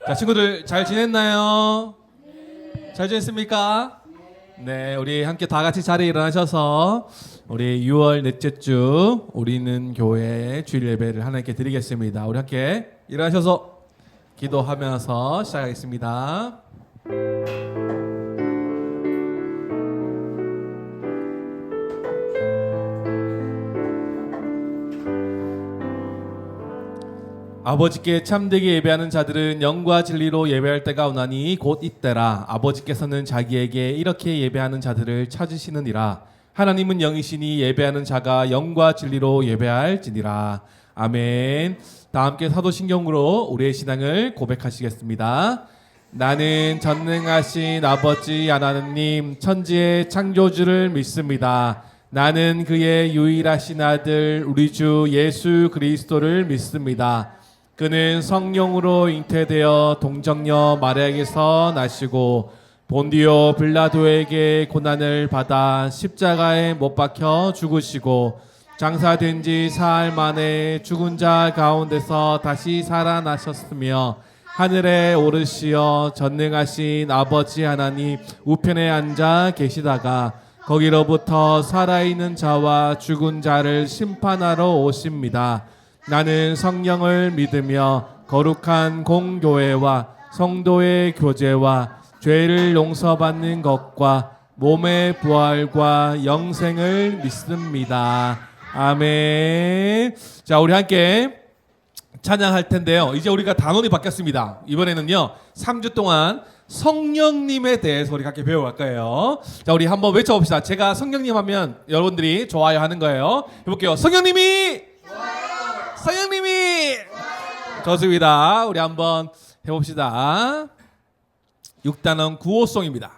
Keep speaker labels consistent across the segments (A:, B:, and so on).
A: 자, 친구들 잘 지냈나요? 잘 지냈습니까? 네, 우리 함께 다 같이 자리에 일어나셔서 우리 6월 넷째 주 우리는 교회 주일 예배를 하나님께 드리겠습니다. 우리 함께 일어나셔서 기도하면서 시작하겠습니다. 아버지께 참되게 예배하는 자들은 영과 진리로 예배할 때가 오나니 곧 이때라. 아버지께서는 자기에게 이렇게 예배하는 자들을 찾으시느니라. 하나님은 영이시니 예배하는 자가 영과 진리로 예배할지니라. 아멘. 다 함께 사도신경으로 우리의 신앙을 고백하시겠습니다. 나는 전능하신 아버지 하나님 천지의 창조주를 믿습니다. 나는 그의 유일하신 아들 우리 주 예수 그리스도를 믿습니다. 그는 성령으로 잉태되어 동정녀 마리아에게서 나시고 본디오 빌라도에게 고난을 받아 십자가에 못 박혀 죽으시고 장사된 지 사흘 만에 죽은 자 가운데서 다시 살아나셨으며 하늘에 오르시어 전능하신 아버지 하나님 우편에 앉아 계시다가 거기로부터 살아있는 자와 죽은 자를 심판하러 오십니다. 나는 성령을 믿으며 거룩한 공교회와 성도의 교제와 죄를 용서받는 것과 몸의 부활과 영생을 믿습니다. 아멘. 자, 우리 함께 찬양할 텐데요. 이제 우리가 단원이 바뀌었습니다. 이번에는요, 3주 동안 성령님에 대해서 우리 함께 배워갈 거예요. 자, 우리 한번 외쳐봅시다. 제가 성령님 하면 여러분들이 좋아요 하는 거예요. 해볼게요. 성령님이! 성령님이! 좋습니다. 우리 한번 해봅시다. 6단원 구호송입니다.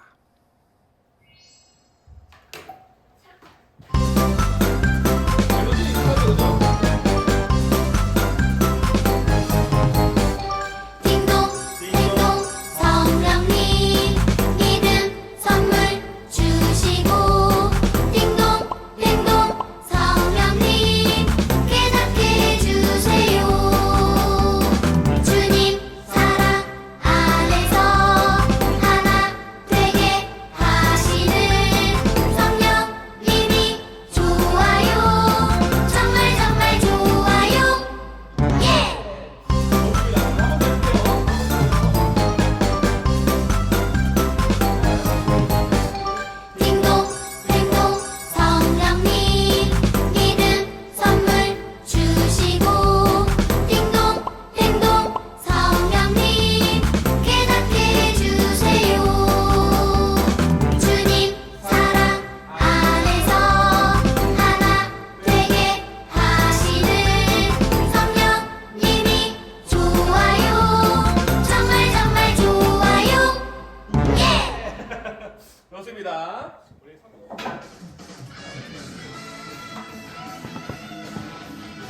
A: 좋습니다.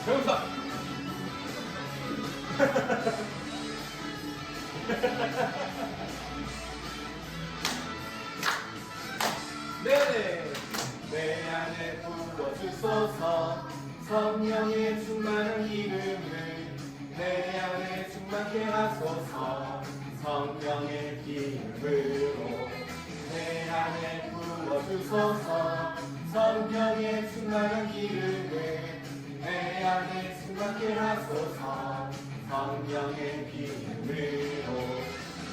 A: 배우사. 네네. 내 안에 부어주소서 성령의 충만한 기름을 내 안에 충만케 하소서 성령의 기름으로 내 안에 부어주소서 성령의 충만한 기름을 내 안에 충만케 하소서 성령의 기름으로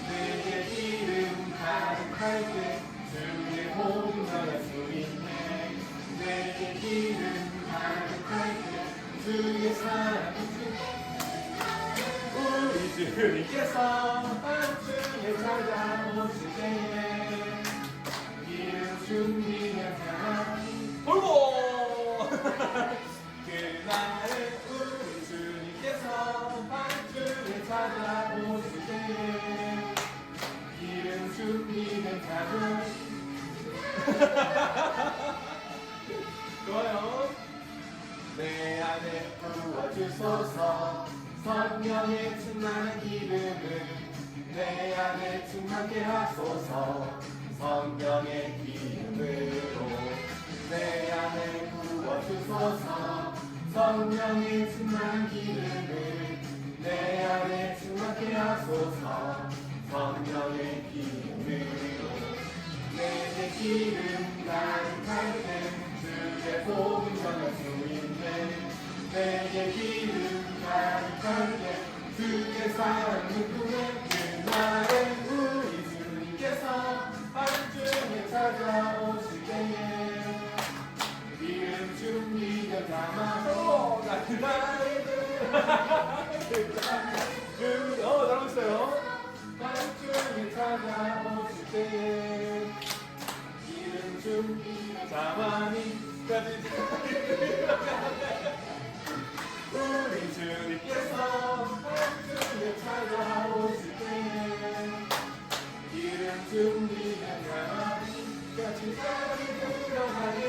A: 내게 기름 가득할 때 주의 복음 전할 수 있네 내게 기름 가득할 때 주의 사랑 우리 주님께서 밤중에 찾아오실 때에 기름 준비한 사람 돌고 그날에 우리 주님께서 밤중에 찾아오실 때에 기름 준비된 자들 좋아요. 내 안에 부어주소서 성령의 충만한 기름을 내 안에 충만케 하소서 성령의 기름으로 내 안에 부어주소서 성령의 충만한 기름을 내 안에 충만케 하소서. 성령의 기름으로 내게 기름 가득할 때 주의 복음 전할 수 있네. 내게 기름 가득할 때 주의 사랑을 구해. 그날에 우리 주님께서 밤중에 찾아오실 때에 기름 준비가 담아서 나 그날에 잘하고 있어요. 밤중에 찾아오실 때에 기름 준비가 가만히 우리 주님께서 밤중에 찾아오실 때에 기름 준비가 가만히 같이 들어가게.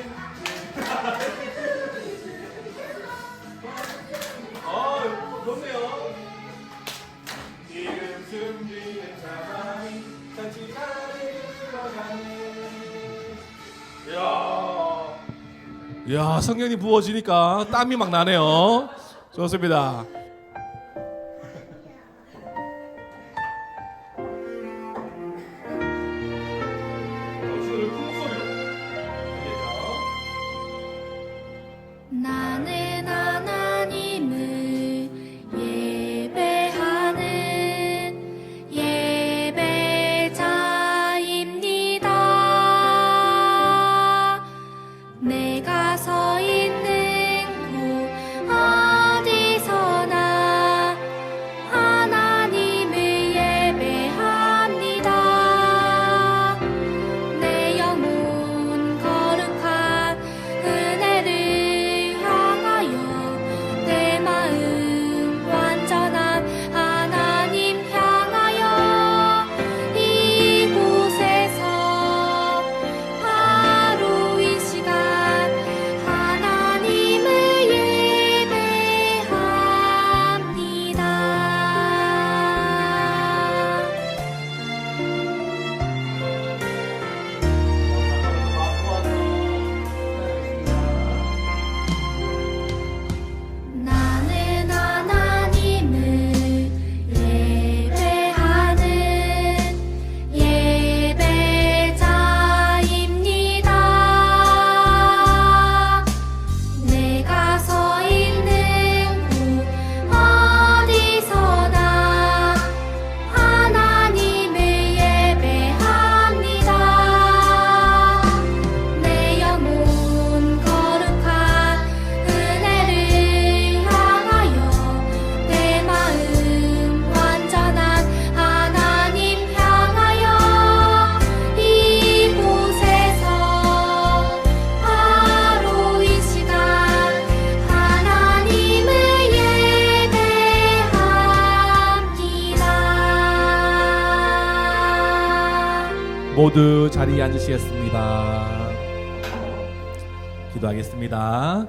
A: 좋네요. 기름 준비된 가만히 같이 들어가네. 이야, 성령이 부어지니까 땀이 막 나네요. 좋습니다.
B: 나는 하나님을 예배하는 예배자입니다. 내가 서 있는 곳 어디서나 하나님을 예배합니다. 내 영혼 거룩한 은혜를 향하여 내 마음 완전한 하나님 향하여 이곳에서 바로 이 시간 하나님을 예배합니다. 나는 하나님을 예배하는 예배자입니다. 내가 서 있는 곳 어디서나 하나님을 예배합니다. 내 영혼 거룩한 은혜를 향하여 내 마음 완전한 하나님 향하여 이곳에서 바로 이 시간 하나님을 예배합니다.
A: 모두 자리에 앉으시겠습니다. 기도하겠습니다.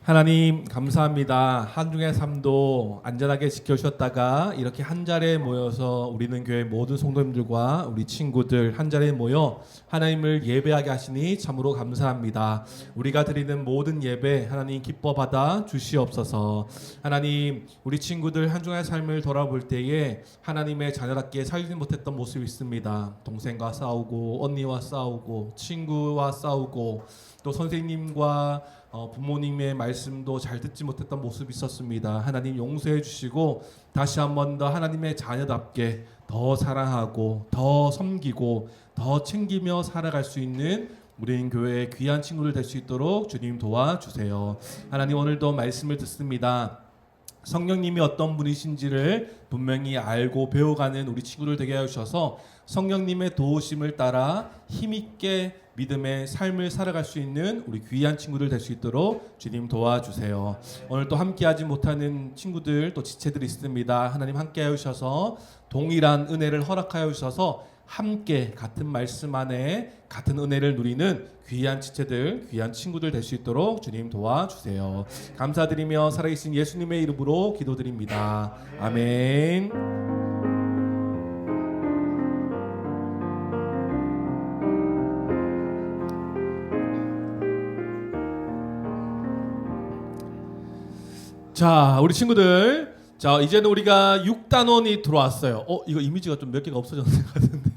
A: 하나님 감사합니다. 한중의 삶도 안전하게 지켜주셨다가 이렇게 한 자리에 모여서 우리는 교회 모든 성도님들과 우리 친구들 한 자리에 모여 하나님을 예배하게 하시니 참으로 감사합니다. 우리가 드리는 모든 예배 하나님 기뻐 받아 주시옵소서. 하나님 우리 친구들 한중의 삶을 돌아볼 때에 하나님의 자녀답게 살지 못했던 모습이 있습니다. 동생과 싸우고 언니와 싸우고 친구와 싸우고 또 선생님과 부모님의 말씀도 잘 듣지 못했던 모습이 있었습니다. 하나님 용서해 주시고 다시 한 번 더 하나님의 자녀답게 더 사랑하고 더 섬기고 더 챙기며 살아갈 수 있는 우리 교회의 귀한 친구들 될 수 있도록 주님 도와주세요. 하나님 오늘도 말씀을 듣습니다. 성령님이 어떤 분이신지를 분명히 알고 배워가는 우리 친구들 되게 하셔서 성령님의 도우심을 따라 힘있게 믿음의 삶을 살아갈 수 있는 우리 귀한 친구들 될 수 있도록 주님 도와주세요. 오늘 또 함께하지 못하는 친구들 또 지체들이 있습니다. 하나님 함께하여 주셔서 동일한 은혜를 허락하여 주셔서 함께 같은 말씀 안에 같은 은혜를 누리는 귀한 지체들, 귀한 친구들 될 수 있도록 주님 도와주세요. 감사드리며 살아계신 예수님의 이름으로 기도드립니다. 아멘. 자, 우리 친구들 자, 이제는 우리가 6단원이 들어왔어요. 이거 이미지가 좀 몇 개가 없어졌는 것 같은데.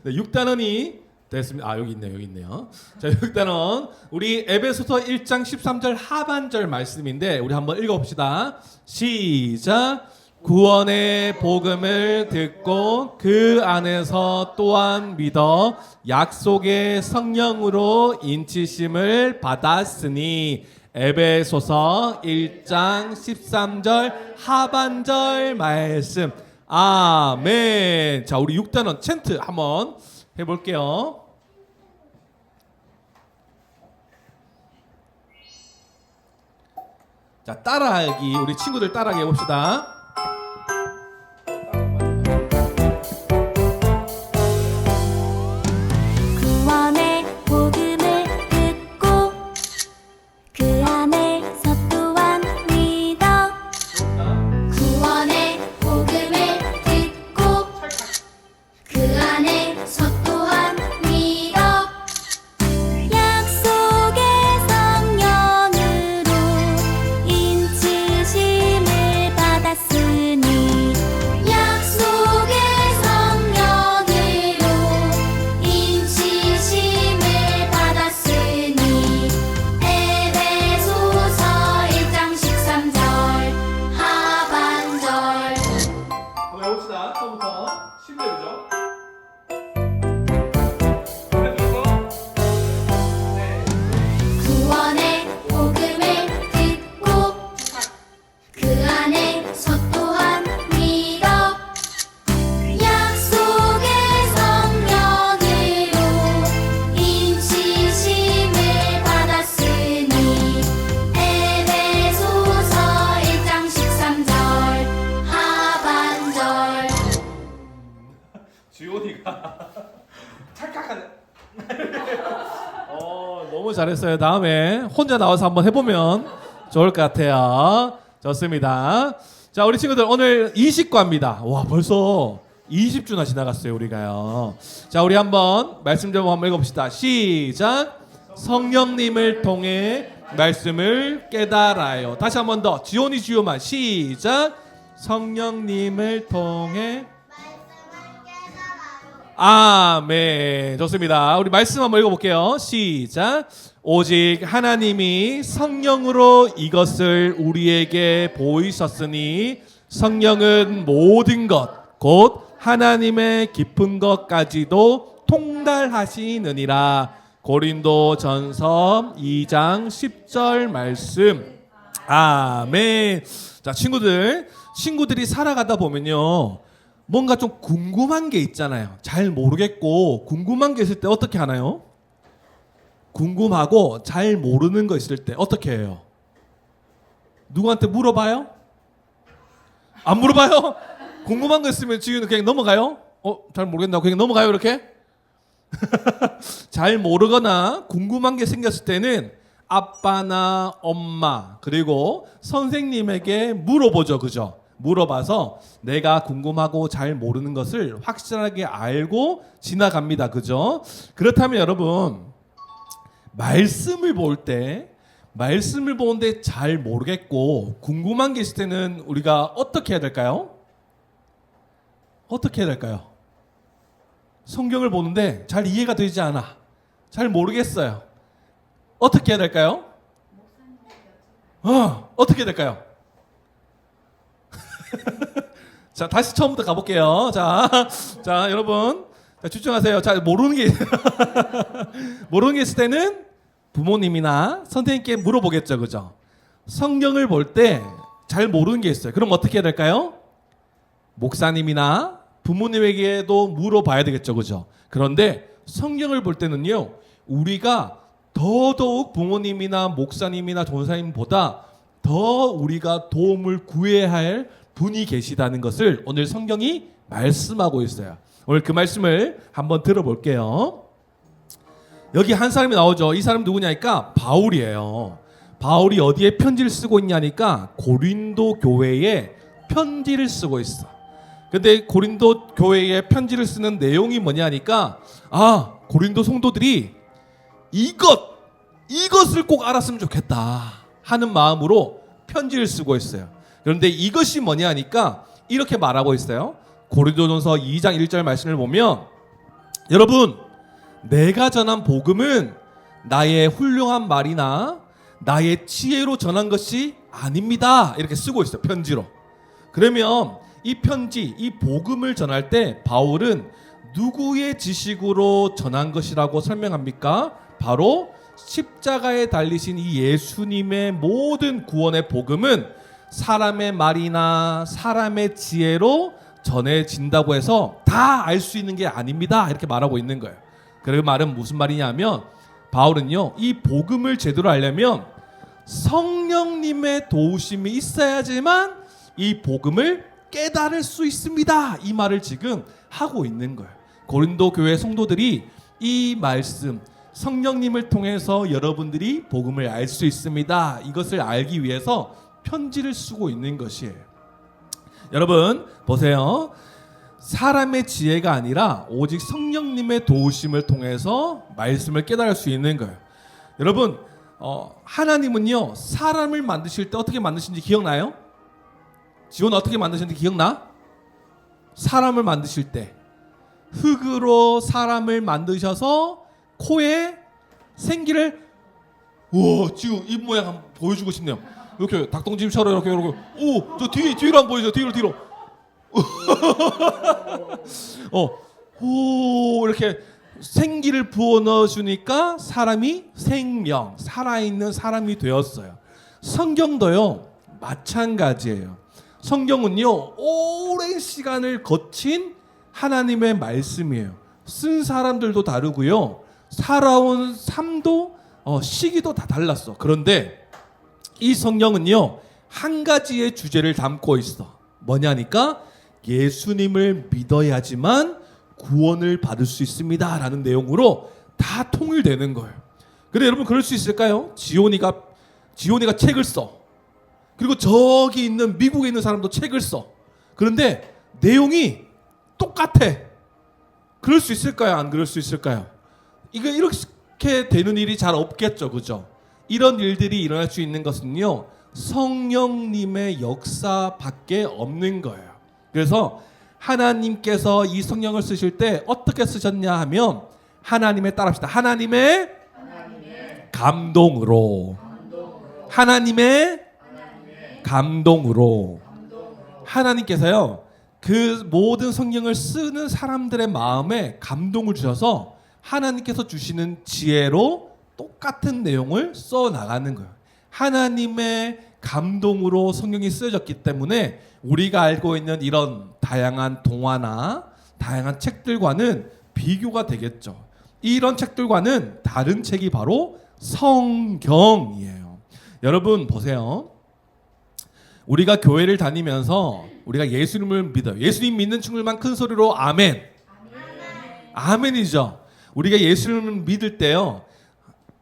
A: 네, 6단원이 됐습니다. 아, 여기 있네요. 여기 있네요. 자, 6단원. 우리 에베소서 1장 13절 하반절 말씀인데 우리 한번 읽어 봅시다. 시작. 구원의 복음을 듣고 그 안에서 또한 믿어 약속의 성령으로 인치심을 받았으니. 에베소서 1장 13절 하반절 말씀. 아멘. 자, 우리 6단원 챈트 한번 해볼게요. 자, 따라하기. 우리 친구들 따라하기 해봅시다.
B: 구원의 복음을 듣고 그 안에서 또한 믿어 구원의 복음을 듣고 그 안에서 또한 믿어 약속의 성령으로 인치심을 받았으니 약속의 성령으로 인치심을 받았으니 에베소서 1장 13절 하반절
A: 한번 해봅시다. 처음부터 10절이죠.
B: 구원의 복음을 듣고 그 안에서 또한 믿어 약속의 성령으로 인치심을 받았으니 에베소서 1장 13절 하반절
A: 지원이가 찰칵하네. 너무 잘했어요. 다음에 혼자 나와서 한번 해보면 좋을 것 같아요. 좋습니다. 자, 우리 친구들 오늘 20과입니다. 와, 벌써 20주나 지나갔어요, 우리가요. 자, 우리 한번 말씀 좀 한번 읽어봅시다. 시작. 성령님을 통해 말씀을 깨달아요. 다시 한 번 더. 지온이 지오만 시작. 성령님을 통해 아멘. 좋습니다. 우리 말씀 한번 읽어볼게요. 시작. 오직 하나님이 성령으로 이것을 우리에게 보이셨으니 성령은 모든 것, 곧 하나님의 깊은 것까지도 통달하시느니라. 고린도전서 2장 10절 말씀. 아멘. 자, 친구들이 살아가다 보면요, 뭔가 좀 궁금한 게 있잖아요. 잘 모르겠고 궁금한 게 있을 때 어떻게 하나요? 궁금하고 잘 모르는 거 있을 때 어떻게 해요? 누구한테 물어봐요? 안 물어봐요? 궁금한 거 있으면 지금 그냥 넘어가요? 잘 모르겠나? 그냥 넘어가요 이렇게? 잘 모르거나 궁금한 게 생겼을 때는 아빠나 엄마 그리고 선생님에게 물어보죠. 그죠? 물어봐서 내가 궁금하고 잘 모르는 것을 확실하게 알고 지나갑니다. 그죠? 그렇다면 여러분, 말씀을 보는데 잘 모르겠고 궁금한 게 있을 때는 우리가 어떻게 해야 될까요? 어떻게 해야 될까요? 성경을 보는데 잘 이해가 되지 않아. 잘 모르겠어요. 어떻게 해야 될까요? 어떻게 해야 될까요? 자, 다시 처음부터 가볼게요. 자, 여러분, 자, 집중하세요. 자, 모르는 게 있을 때는 부모님이나 선생님께 물어보겠죠, 그죠? 성경을 볼 때 잘 모르는 게 있어요. 그럼 어떻게 해야 될까요? 목사님이나 부모님에게도 물어봐야 되겠죠, 그죠? 그런데 성경을 볼 때는요, 우리가 더더욱 부모님이나 목사님이나 전사님보다 더 우리가 도움을 구해야 할 분이 계시다는 것을 오늘 성경이 말씀하고 있어요. 오늘 그 말씀을 한번 들어볼게요. 여기 한 사람이 나오죠. 이 사람 누구냐니까 바울이에요. 바울이 어디에 편지를 쓰고 있냐니까 고린도 교회에 편지를 쓰고 있어. 근데 고린도 교회에 편지를 쓰는 내용이 뭐냐니까 고린도 성도들이 이것을 꼭 알았으면 좋겠다 하는 마음으로 편지를 쓰고 있어요. 그런데 이것이 뭐냐 하니까 이렇게 말하고 있어요. 고린도전서 2장 1절 말씀을 보면 여러분 내가 전한 복음은 나의 훌륭한 말이나 나의 지혜로 전한 것이 아닙니다. 이렇게 쓰고 있어요. 편지로. 그러면 이 편지, 이 복음을 전할 때 바울은 누구의 지식으로 전한 것이라고 설명합니까? 바로 십자가에 달리신 이 예수님의 모든 구원의 복음은 사람의 말이나 사람의 지혜로 전해진다고 해서 다 알 수 있는 게 아닙니다. 이렇게 말하고 있는 거예요. 그 말은 무슨 말이냐면 바울은요, 이 복음을 제대로 알려면 성령님의 도우심이 있어야지만 이 복음을 깨달을 수 있습니다. 이 말을 지금 하고 있는 거예요. 고린도 교회 성도들이 이 말씀, 성령님을 통해서 여러분들이 복음을 알 수 있습니다. 이것을 알기 위해서 편지를 쓰고 있는 것이에요. 여러분 보세요. 사람의 지혜가 아니라 오직 성령님의 도우심을 통해서 말씀을 깨달을 수 있는 거예요. 여러분 하나님은요 사람을 만드실 때 어떻게 만드신지 기억나요? 지원 어떻게 만드셨는지 기억나? 사람을 만드실 때 흙으로 사람을 만드셔서 코에 생기를 지금 입 모양 한번 보여주고 싶네요. 이렇게 닭똥집처럼 이렇게 저 뒤로 한번 보여줘. 뒤로 이렇게 생기를 부어 넣어주니까 사람이 생명, 살아있는 사람이 되었어요. 성경도요 마찬가지예요. 성경은요 오랜 시간을 거친 하나님의 말씀이에요. 쓴 사람들도 다르고요, 살아온 삶도 시기도 다 달랐어. 그런데 이 성경은요 한 가지의 주제를 담고 있어. 뭐냐니까 예수님을 믿어야지만 구원을 받을 수 있습니다 라는 내용으로 다 통일되는 거예요. 근데 여러분 그럴 수 있을까요? 지온이가 책을 써. 그리고 저기 있는 미국에 있는 사람도 책을 써. 그런데 내용이 똑같아. 그럴 수 있을까요? 안 그럴 수 있을까요? 이렇게 되는 일이 잘 없겠죠. 그죠? 이런 일들이 일어날 수 있는 것은요 성령님의 역사밖에 없는 거예요. 그래서 하나님께서 이 성경을 쓰실 때 어떻게 쓰셨냐 하면 하나님의 따라합시다. 하나님의 감동으로. 하나님의 감동으로. 하나님께서요 그 모든 성경을 쓰는 사람들의 마음에 감동을 주셔서 하나님께서 주시는 지혜로 똑같은 내용을 써 나가는 거예요. 하나님의 감동으로 성경이 쓰여졌기 때문에 우리가 알고 있는 이런 다양한 동화나 다양한 책들과는 비교가 되겠죠. 이런 책들과는 다른 책이 바로 성경이에요. 여러분 보세요. 우리가 교회를 다니면서 우리가 예수님을 믿어요. 예수님 믿는 친구들만 큰 소리로 아멘. 아멘이죠. 우리가 예수님을 믿을 때요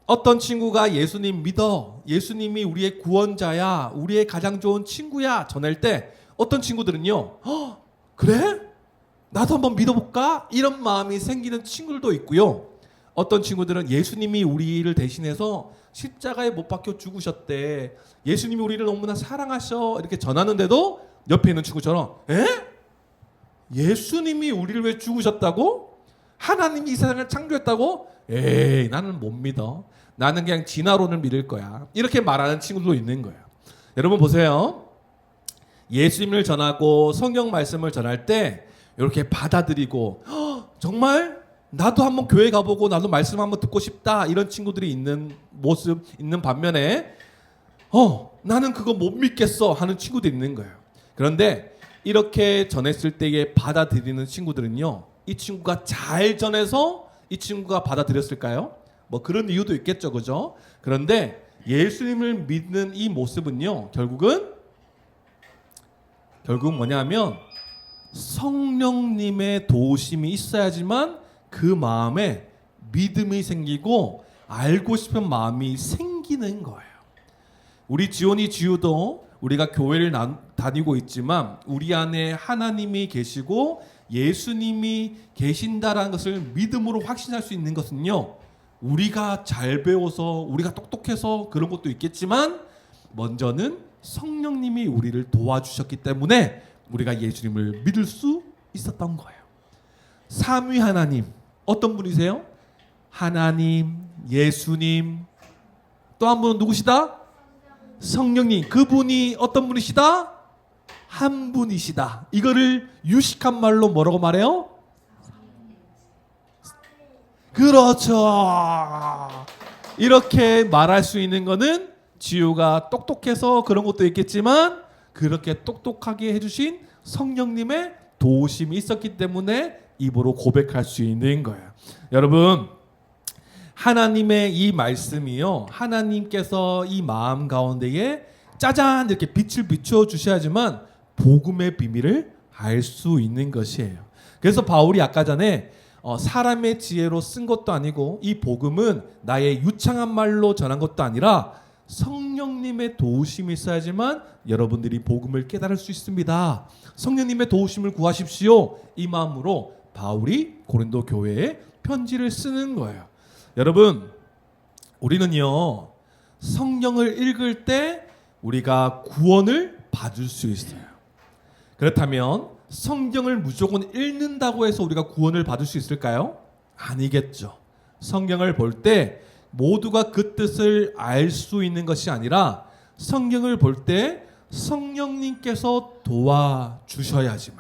A: 어떤 친구가 예수님 믿어, 예수님이 우리의 구원자야, 우리의 가장 좋은 친구야 전할 때 어떤 친구들은요 그래? 나도 한번 믿어볼까? 이런 마음이 생기는 친구들도 있고요, 어떤 친구들은 예수님이 우리를 대신해서 십자가에 못 박혀 죽으셨대, 예수님이 우리를 너무나 사랑하셔 이렇게 전하는데도 옆에 있는 친구처럼 예수님이 우리를 왜 죽으셨다고? 하나님이 이 세상을 창조했다고? 에이 나는 못 믿어. 나는 그냥 진화론을 믿을 거야. 이렇게 말하는 친구도 있는 거예요. 여러분 보세요. 예수님을 전하고 성경 말씀을 전할 때 이렇게 받아들이고 정말 나도 한번 교회 가보고 나도 말씀 한번 듣고 싶다 이런 친구들이 있는 모습 있는 반면에 나는 그거 못 믿겠어 하는 친구도 있는 거예요. 그런데 이렇게 전했을 때에 받아들이는 친구들은요 이 친구가 잘 전해서 이 친구가 받아들였을까요? 뭐 그런 이유도 있겠죠. 그죠? 그런데 예수님을 믿는 이 모습은요 결국은 뭐냐면 성령님의 도우심이 있어야지만 그 마음에 믿음이 생기고 알고 싶은 마음이 생기는 거예요. 우리 지온이 지우도 우리가 교회를 다니고 있지만 우리 안에 하나님이 계시고 예수님이 계신다라는 것을 믿음으로 확신할 수 있는 것은요 우리가 잘 배워서 우리가 똑똑해서 그런 것도 있겠지만 먼저는 성령님이 우리를 도와주셨기 때문에 우리가 예수님을 믿을 수 있었던 거예요. 삼위 하나님 어떤 분이세요? 하나님, 예수님, 또 한 분은 누구시다? 성령님. 그분이 어떤 분이시다? 한 분이시다. 이거를 유식한 말로 뭐라고 말해요? 그렇죠. 이렇게 말할 수 있는 거는 지우가 똑똑해서 그런 것도 있겠지만 그렇게 똑똑하게 해주신 성령님의 도우심이 있었기 때문에 입으로 고백할 수 있는 거예요. 여러분, 하나님의 이 말씀이요, 하나님께서 이 마음 가운데에 짜잔 이렇게 빛을 비추어 주셔야지만 복음의 비밀을 알 수 있는 것이에요. 그래서 바울이 아까 전에 사람의 지혜로 쓴 것도 아니고 이 복음은 나의 유창한 말로 전한 것도 아니라 성령님의 도우심이 있어야지만 여러분들이 복음을 깨달을 수 있습니다. 성령님의 도우심을 구하십시오. 이 마음으로 바울이 고린도 교회에 편지를 쓰는 거예요. 여러분, 우리는요, 성경을 읽을 때 우리가 구원을 받을 수 있어요. 그렇다면 성경을 무조건 읽는다고 해서 우리가 구원을 받을 수 있을까요? 아니겠죠. 성경을 볼 때 모두가 그 뜻을 알 수 있는 것이 아니라 성경을 볼 때 성령님께서 도와주셔야지만,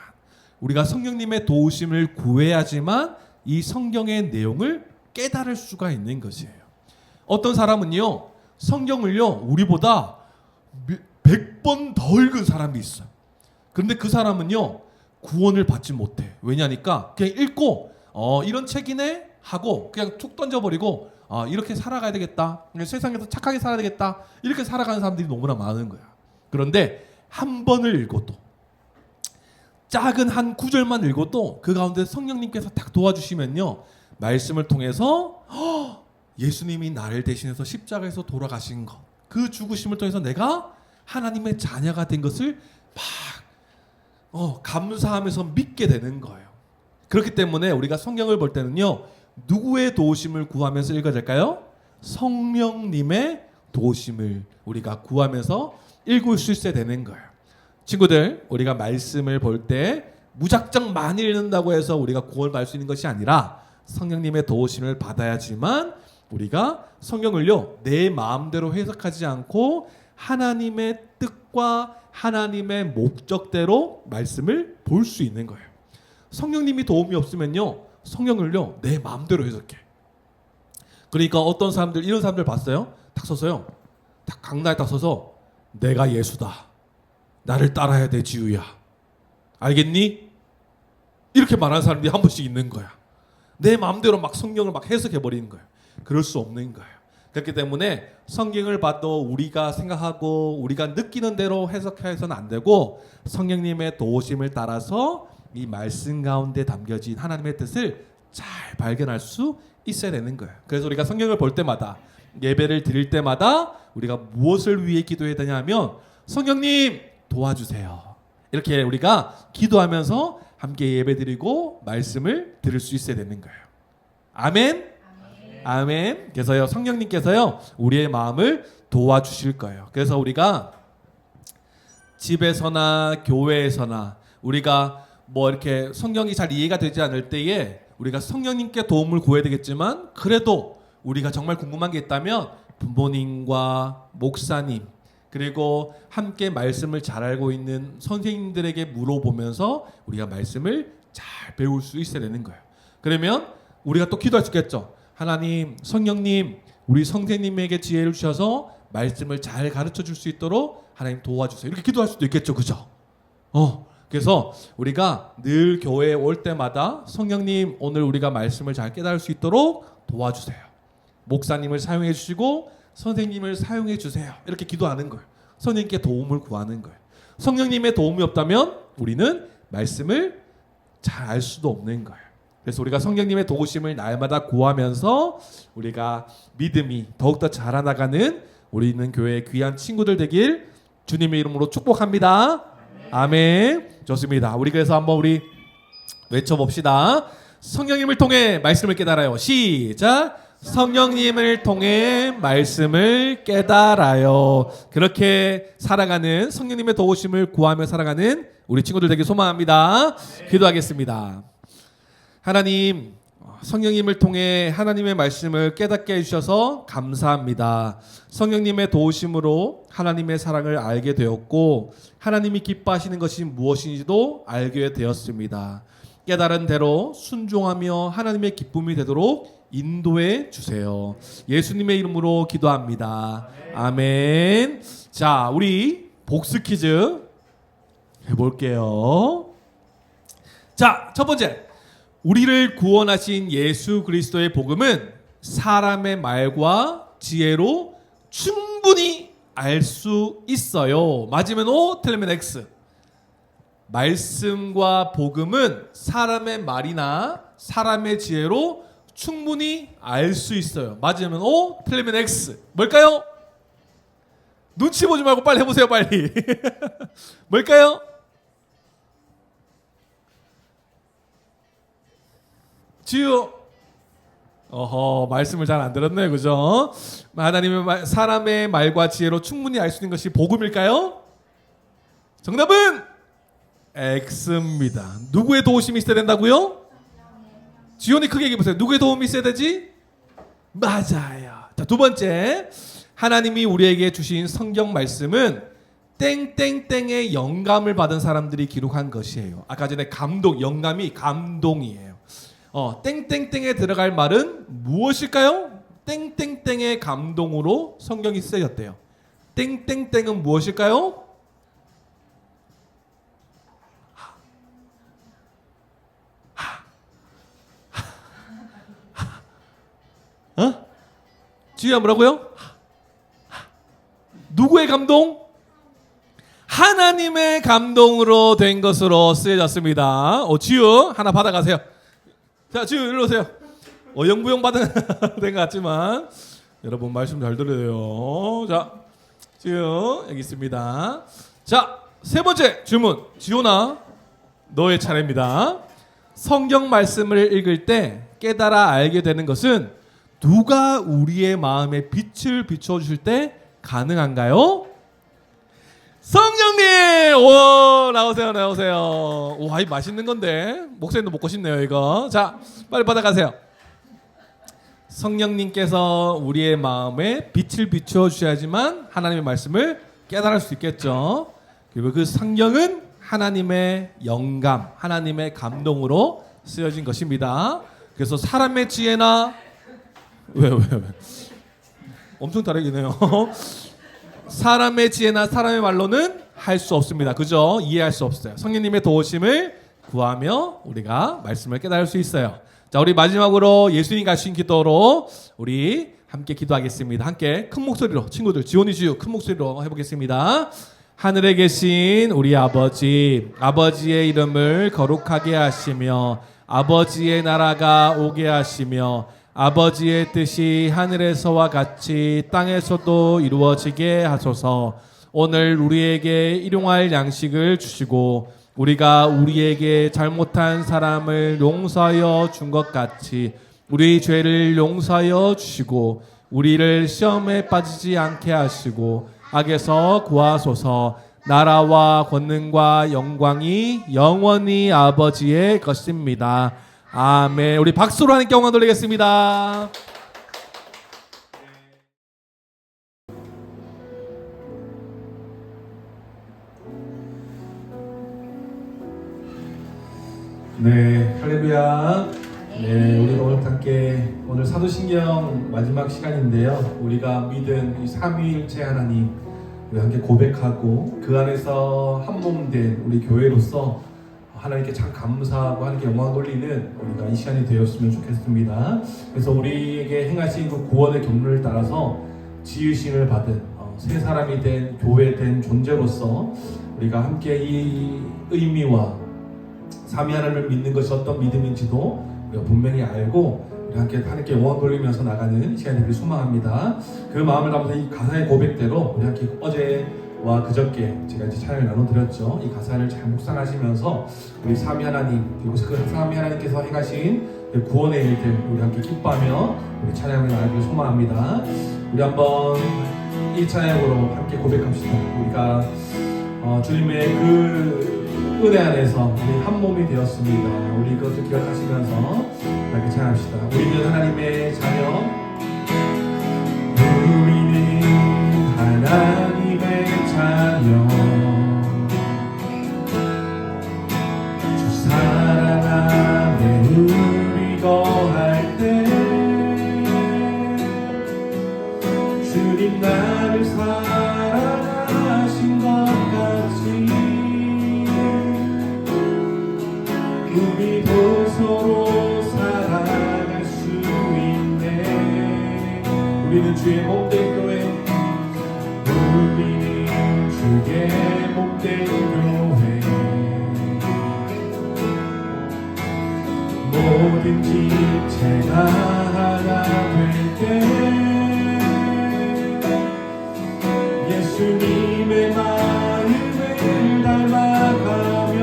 A: 우리가 성령님의 도우심을 구해야지만 이 성경의 내용을 깨달을 수가 있는 것이에요. 어떤 사람은요, 성경을요, 우리보다 100번 더 읽은 사람이 있어요. 그런데 그 사람은요, 구원을 받지 못해. 왜냐니까 그냥 읽고 이런 책이네 하고 그냥 툭 던져버리고 이렇게 살아가야 되겠다, 세상에서 착하게 살아야 되겠다, 이렇게 살아가는 사람들이 너무나 많은 거야. 그런데 한 번을 읽어도, 작은 한 구절만 읽어도 그 가운데 성령님께서 딱 도와주시면요, 말씀을 통해서 예수님이 나를 대신해서 십자가에서 돌아가신 것, 그 죽으심을 통해서 내가 하나님의 자녀가 된 것을 막 감사하면서 믿게 되는 거예요. 그렇기 때문에 우리가 성경을 볼 때는요, 누구의 도우심을 구하면서 읽어야 될까요? 성령님의 도우심을 우리가 구하면서 읽을 수 있어야 되는 거예요. 친구들, 우리가 말씀을 볼 때 무작정 많이 읽는다고 해서 우리가 구원을 받을 수 있는 것이 아니라 성령님의 도우심을 받아야지만 우리가 성경을요, 내 마음대로 해석하지 않고 하나님의 뜻과 하나님의 목적대로 말씀을 볼 수 있는 거예요. 성령님이 도움이 없으면요, 성경을요, 내 마음대로 해석해. 그러니까 어떤 사람들, 이런 사람들 봤어요? 딱 서서요, 딱 강단에 딱 서서 내가 예수다, 나를 따라야 돼 지우야, 알겠니? 이렇게 말하는 사람들이 한 번씩 있는 거야. 내 마음대로 막 성경을 막 해석해 버리는 거예요. 그럴 수 없는 거예요. 그렇기 때문에 성경을 봐도 우리가 생각하고 우리가 느끼는 대로 해석해서는 안 되고 성령님의 도우심을 따라서 이 말씀 가운데 담겨진 하나님의 뜻을 잘 발견할 수 있어야 되는 거예요. 그래서 우리가 성경을 볼 때마다, 예배를 드릴 때마다 우리가 무엇을 위해 기도해야 되냐면, 성령님 도와주세요, 이렇게 우리가 기도하면서 함께 예배드리고 말씀을 들을 수 있어야 되는 거예요. 아멘. 아멘. 그래서요, 성령님께서요, 우리의 마음을 도와주실 거예요. 그래서 우리가 집에서나 교회에서나 우리가 뭐 이렇게 성경이 잘 이해가 되지 않을 때에 우리가 성령님께 도움을 구해야 되겠지만, 그래도 우리가 정말 궁금한 게 있다면 부모님과 목사님, 그리고 함께 말씀을 잘 알고 있는 선생님들에게 물어보면서 우리가 말씀을 잘 배울 수 있어야 되는 거예요. 그러면 우리가 또 기도할 수 있겠죠. 하나님, 성령님, 우리 선생님에게 지혜를 주셔서 말씀을 잘 가르쳐 줄 수 있도록 하나님 도와주세요, 이렇게 기도할 수도 있겠죠. 그죠? 그래서 우리가 늘 교회에 올 때마다 성령님, 오늘 우리가 말씀을 잘 깨달을 수 있도록 도와주세요, 목사님을 사용해 주시고 선생님을 사용해 주세요, 이렇게 기도하는 거예요. 성령님께 도움을 구하는 거예요. 성령님의 도움이 없다면 우리는 말씀을 잘 알 수도 없는 거예요. 그래서 우리가 성령님의 도우심을 날마다 구하면서 우리가 믿음이 더욱더 자라나가는 우리 있는 교회의 귀한 친구들 되길 주님의 이름으로 축복합니다. 아멘. 좋습니다. 우리 그래서 한번 우리 외쳐봅시다. 성령님을 통해 말씀을 깨달아요. 시작. 성령님을 통해 말씀을 깨달아요. 그렇게 살아가는 성령님의 도우심을 구하며 살아가는 우리 친구들 되길 소망합니다. 기도하겠습니다. 하나님, 성령님을 통해 하나님의 말씀을 깨닫게 해주셔서 감사합니다. 성령님의 도우심으로 하나님의 사랑을 알게 되었고 하나님이 기뻐하시는 것이 무엇인지도 알게 되었습니다. 깨달은 대로 순종하며 하나님의 기쁨이 되도록 인도해 주세요. 예수님의 이름으로 기도합니다. 아멘. 자, 우리 복수 퀴즈 해볼게요. 자, 첫 번째. 우리를 구원하신 예수 그리스도의 복음은 사람의 말과 지혜로 충분히 알 수 있어요. 맞으면 O, 틀리면 X. 말씀과 복음은 사람의 말이나 사람의 지혜로 충분히 알 수 있어요. 맞으면 O, 틀리면 X. 뭘까요? 눈치 보지 말고 빨리 해보세요, 빨리. 뭘까요? 지우. 말씀을 잘 안 들었네요, 그죠? 하나님의 사람의 말과 지혜로 충분히 알 수 있는 것이 복음일까요? 정답은 X입니다. 누구의 도우심이 있어야 된다고요? 지온이 크게 얘기해보세요. 누구의 도움이 있어야 되지? 맞아요. 자, 두 번째. 하나님이 우리에게 주신 성경 말씀은 땡땡땡의 영감을 받은 사람들이 기록한 것이에요. 아까 전에 감동, 영감이 감동이에요. 땡땡땡에 들어갈 말은 무엇일까요? 땡땡땡의 감동으로 성경이 쓰여졌대요. 땡땡땡은 무엇일까요? 지우야 뭐라고요? 누구의 감동? 하나님의 감동으로 된 것으로 쓰여졌습니다. 지우 하나 받아가세요. 자, 지우 일로 오세요. 영부용 받은 된 것 같지만 여러분 말씀 잘 들어요. 자, 지우 여기 있습니다. 자, 세 번째 질문. 지우나 너의 차례입니다. 성경 말씀을 읽을 때 깨달아 알게 되는 것은 누가 우리의 마음에 빛을 비춰주실 때 가능한가요? 성령님! 오, 나오세요. 와, 이 맛있는 건데. 목사님도 먹고 싶네요, 이거. 자, 빨리 받아가세요. 성령님께서 우리의 마음에 빛을 비춰주셔야지만 하나님의 말씀을 깨달을 수 있겠죠. 그리고 그 성경은 하나님의 영감, 하나님의 감동으로 쓰여진 것입니다. 그래서 사람의 지혜나 왜? 엄청 다르기네요. 사람의 지혜나 사람의 말로는 할 수 없습니다. 그죠? 이해할 수 없어요. 성령님의 도우심을 구하며 우리가 말씀을 깨달을 수 있어요. 자, 우리 마지막으로 예수님 가신 기도로 우리 함께 기도하겠습니다. 함께 큰 목소리로 친구들 지온이 지우 큰 목소리로 해보겠습니다. 하늘에 계신 우리 아버지, 아버지의 이름을 거룩하게 하시며 아버지의 나라가 오게 하시며 아버지의 뜻이 하늘에서와 같이 땅에서도 이루어지게 하소서. 오늘 우리에게 일용할 양식을 주시고 우리가 우리에게 잘못한 사람을 용서하여 준 것 같이 우리 죄를 용서하여 주시고 우리를 시험에 빠지지 않게 하시고 악에서 구하소서. 나라와 권능과 영광이 영원히 아버지의 것입니다. 아멘. 우리 박수로 하나님께 영광 돌리겠습니다. 네, 할렐루야. 네, 우리 오늘 함께 오늘 사도신경 마지막 시간인데요. 우리가 믿은 이 삼위일체 하나님 우리 함께 고백하고 그 안에서 한 몸 된 우리 교회로서 하나님께 참 감사하고 하나님께 영광 돌리는 우리가 이 시간이 되었으면 좋겠습니다. 그래서 우리에게 행하신 그 구원의 경로를 따라서 지으심을 받은 새 사람이 된 교회 된 존재로서 우리가 함께 이 의미와 삼위 하나님을 믿는 것이 어떤 믿음인지도 우리가 분명히 알고 우리 함께 하나님께 영광 돌리면서 나가는 시간이 되길 소망합니다. 그 마음을 담아서 이 가사의 고백대로 우리 함께 어제와 그저께 제가 이제 찬양을 나눠드렸죠. 이 가사를 잘 묵상하시면서 우리 삼위 하나님 그리고 그 삼위 하나님께서 행하신 그 구원의 일들 우리 함께 기뻐하며 우리 찬양을 나가기를 소망합니다. 우리 한번 이 찬양으로 함께 고백합시다. 우리가 주님의 그 은혜 안에서 우리 한 몸이 되었습니다. 우리 그것을 기억하시면서 함께 찬양합시다. 우리는 하나님의 자녀, 우리는 하나님의 자녀, 주 사랑 안에 우리 거할 때 주님 나를 사랑하신 것 같이 우리도 서로 살아갈 수 있네. 우리는 주의 몸된 교회, 우리는 주의 몸된 교회, 모든 집체가 하나 될 때 예수님의 마음을 닮아가며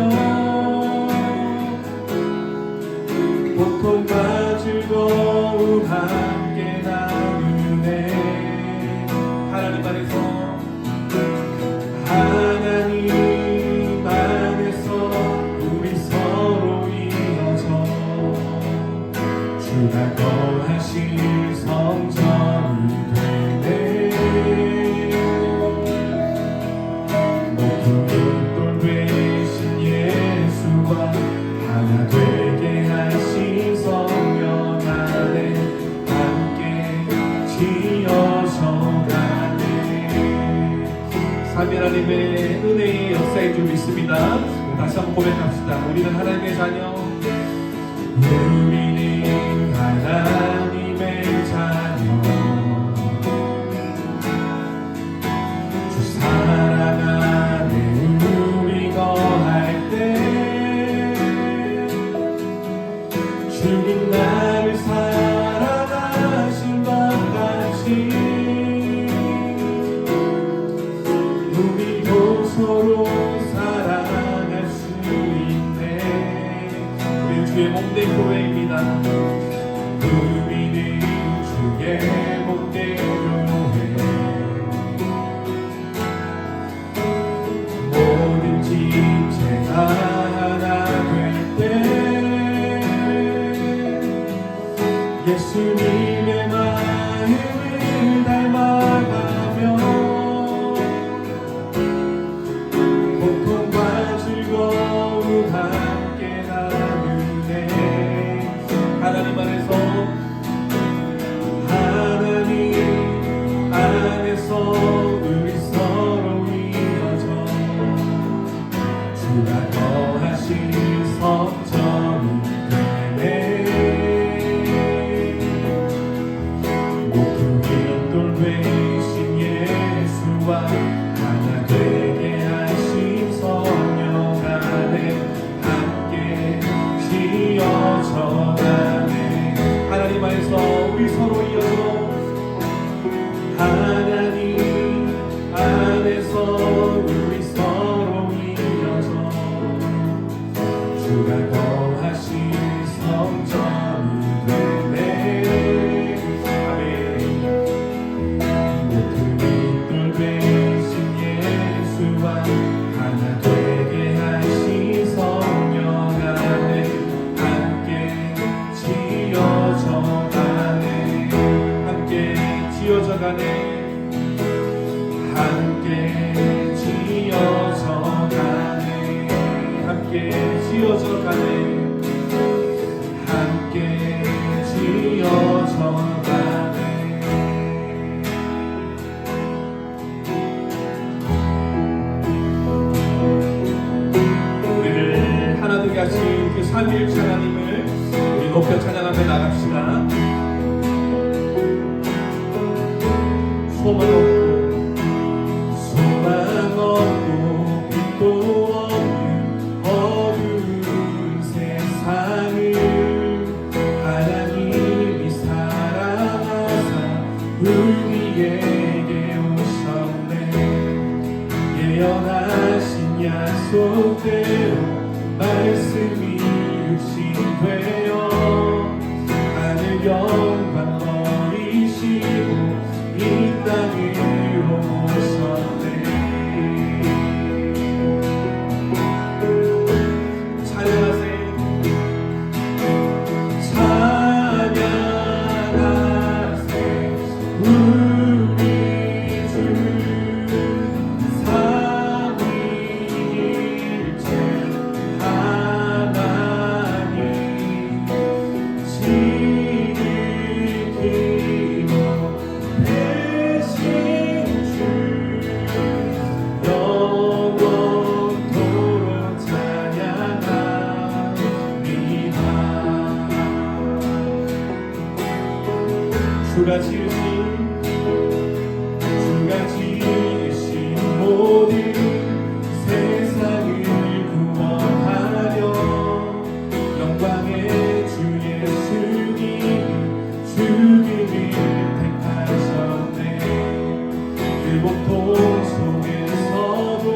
A: 고통과 즐거움 함께 나누네. 하나님 안에서, 하나님 안에서 우리 서로 이어져 주가 거하실 성전이 되네. 높은 돌 되신 예수와 하나 되게 하신 성령 안에 함께 지어져 가네. 삼위 하나님의 은혜의 역사인 줄 믿습니다. 다시 한번 고백합시다. 우리는 하나님의 자녀, 우리는 하나님의 자녀, 주 사랑 안에 우리 거할 때 주님 나를 사랑하신 것 같이 우리도 서로 살아갈 수 있네. 우리 주의 몸된 교회입니다. 우리는 주의 몸된 교회, 모든 집체가 하나 될 때 예수님의 마음을 닮아가며 고통과 즐거움 함께 나누네. 하나님 안에서, 하나님 안에서 우리 서로 이어져 주가 거하신 성전이 되네. 높은 돌 되신 예수와 하나 되게 하신 성령 안에 함께 지어져 가네. 하나님 안에서 우리 서로 이어져, 하나님 안에서 우리 서로 이어져 주가 거하신 성전이 되네. 아멘. 높은 돌 되신 예수와 하나 되게 하신 성령 안에 함께 지어져 가네. 함께 지어져 가네. 함께 지어져 가네. 함께 지어져 가네. 함께 지어져 가네. 우리를 하나 되게 하신 그 삼위일체 하나님을 우리 높여 찬양하며 나갑시다. 소망 없고 빛도 없는 어두운 세상을 하나님이 사랑하사 우리에게 오셨네. 예언하신 약속대로 말씀이 육신되어
C: 영광 버리시고 이 땅으로 오셨네. 찬양하세요. 우리 주 삼위일체 하나님 지키고 되신 주 영원토록 찬양합니다. 주가 지으신 모든 세상을 구원하려 영광의 주 예수님이 죽음을 택하셨네. 그 고통 속에서도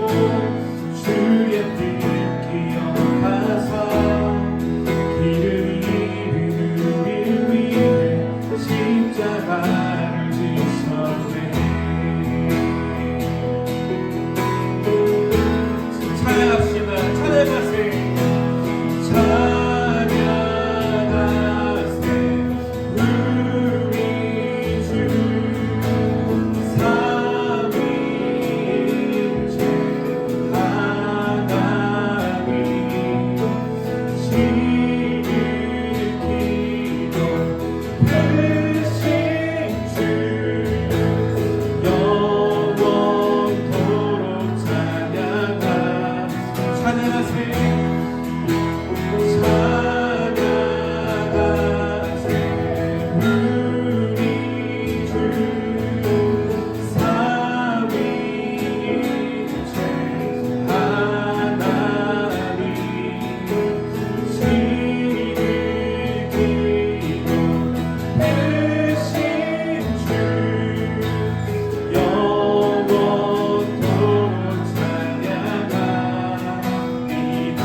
C: 주의 뜻 기억하사 길을 잃은 우리를 위해 십자가를 지셨네. 찬양합시다. 찬양하세요. 찬양하세요. 우리 주 삼위일체 하나님 지키고 되신 주 영원토록 찬양하세요. 우리 주 삼위일체 하나님 지키고 되신 주 영원토록 찬양합니다.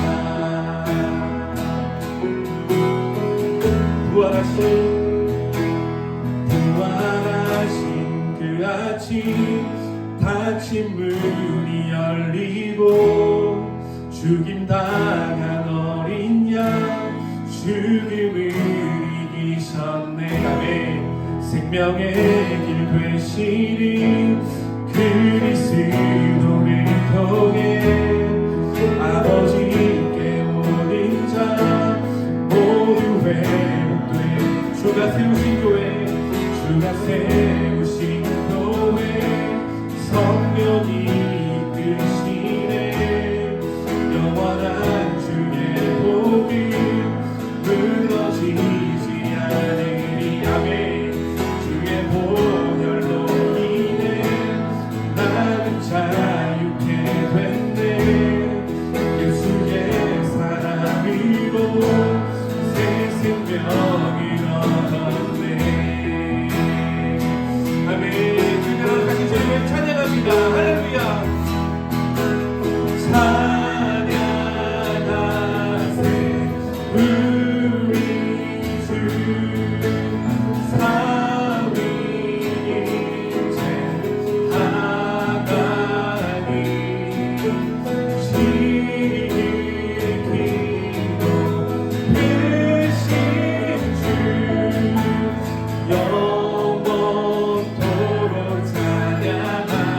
C: 부활하신 그 아침 닫힌 문이 열리고 죽임당한 어린 양 죽음을 이기셨네. 아멘. 생명의 길 되시는 그리스도를 통해 아버지께 오는 자 모두 회복돼. 주가 세우신 교회, 주가 세우신 교회 성령이 이끄시네. 영원한 주의 복음 무너지지 않으리. 아멘. 주의 보혈로 인해 나는 자유케 됐네. 예수의 사랑으로 새 생명을 얻었네. 아멘. 주님 같이 저희 찬양합니다. 할렐루야. 찬양하세요. 우리 주 삼위일체 하나님 지키고 되신 주 영원토록 찬양하세요.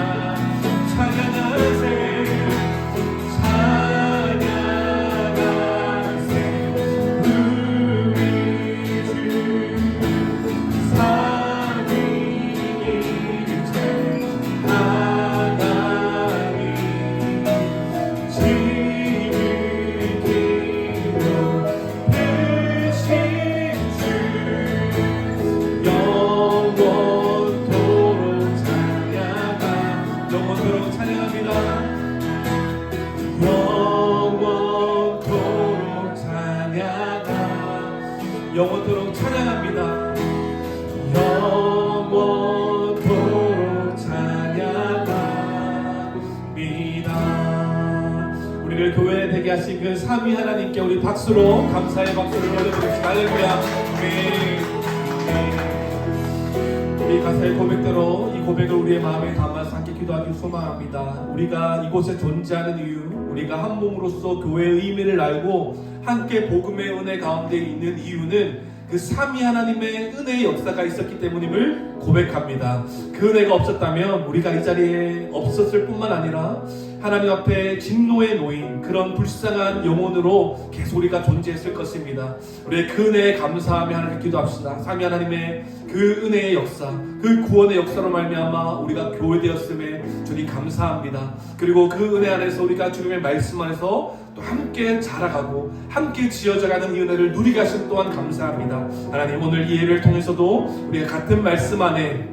C: 우리 주 삼위일체 하나님 지키고 되신 주 영원토록 찬양합니다. 영원토록 찬양합니다. 영원토록 찬양합니다. 우리를 교회 되게 하신 그 삼위 하나님께 우리 박수로 감사의 박수를 올려드립시다. 할렐루야. 아멘. 가사의 고백대로 이 고백을 우리의 마음에 담아서 함께 기도하기 소망합니다. 우리가 이곳에 존재하는 이유, 우리가 한 몸으로서 교회의 의미를 알고 함께 복음의 은혜 가운데 있는 이유는 그 삼위 하나님의 은혜의 역사가 있었기 때문임을 고백합니다. 그 은혜가 없었다면 우리가 이 자리에 없었을 뿐만 아니라 하나님 앞에 진노에 놓인 그런 불쌍한 영혼으로 계속 우리가 존재했을 것입니다. 우리의 그 은혜에 감사하며 하나님께 기도합시다. 삼위 하나님의 그 은혜의 역사, 그 구원의 역사로 말미암아 우리가 교회되었음에 주님 감사합니다. 그리고 그 은혜 안에서 우리가 주님의 말씀 안에서 또 함께 자라가고 함께 지어져가는 이 은혜를 누리게 하신 또한 감사합니다. 하나님, 오늘 이 예배를 통해서도 우리가 같은 말씀 안에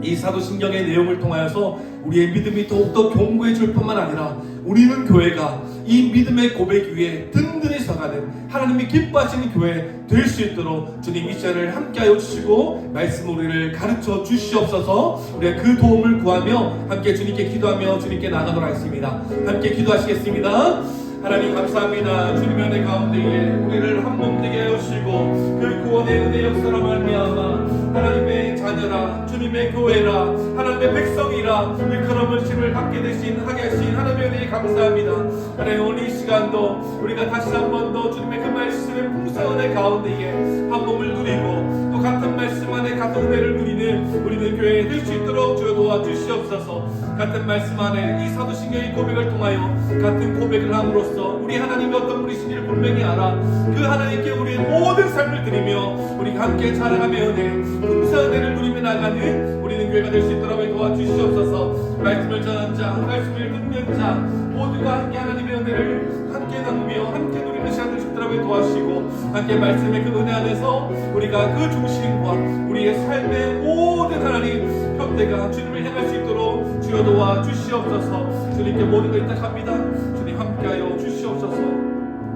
C: 이 사도신경의 내용을 통하여서 우리의 믿음이 더욱더 견고해질 뿐만 아니라 우리는 교회가 이 믿음의 고백 위에 든든히 서가는 하나님이 기뻐하시는 교회 될 수 있도록 주님 이 시간을 함께하여 주시고 말씀 우리를 가르쳐 주시옵소서. 우리가 그 도움을 구하며 함께 주님께 기도하며 주님께 나가도록 하겠습니다. 함께 기도하시겠습니다. 하나님 감사합니다. 주님의 은혜 가운데에 우리를 한 몸 되게 하여 주시고 그 구원의 은혜 역사로 말미암아 하나님의 자녀라, 주님의 교회라, 하나님의 백성이라 일컬음을 힘을 갖게 하게 하신 하나님의 은혜에 감사합니다. 하나님, 오늘 이 시간도 우리가 다시 한 번 더 주님의 그 말씀의 풍성한 은혜 가운데에 한 몸을 누리고 또 같은 말씀 안에 같은 은혜를 누리는 우리는 교회에 될 수 있도록 주여 도와주시옵소서. 같은 말씀 안에 이 사도신경의 고백을 통하여 같은 고백을 함으로써 우리 하나님이 어떤 분이신지를 분명히 알아 그 하나님께 우리의 모든 삶을 드리며 우리가 함께 자라가며 은혜, 풍성한 은혜를 누리며 나가는 우리는 교회가 될 수 있도록 도와주시옵소서. 말씀을 전하는 자, 말씀을 듣는 자 모두가 함께 하나님의 은혜를 함께 나누며 함께 누리는 시간 될 수 있도록 도와주시고 함께 말씀의 그 은혜 안에서 우리가 그 중심과 우리의 삶의 모든 하나님 형태가 주님을 향할 수 있도록 주여 도와주시옵소서. 주님께 모든 걸 의탁합니다. 주님 함께하여 주시옵소서.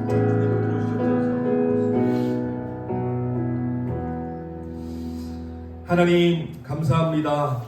C: 주님 하나님 감사합니다.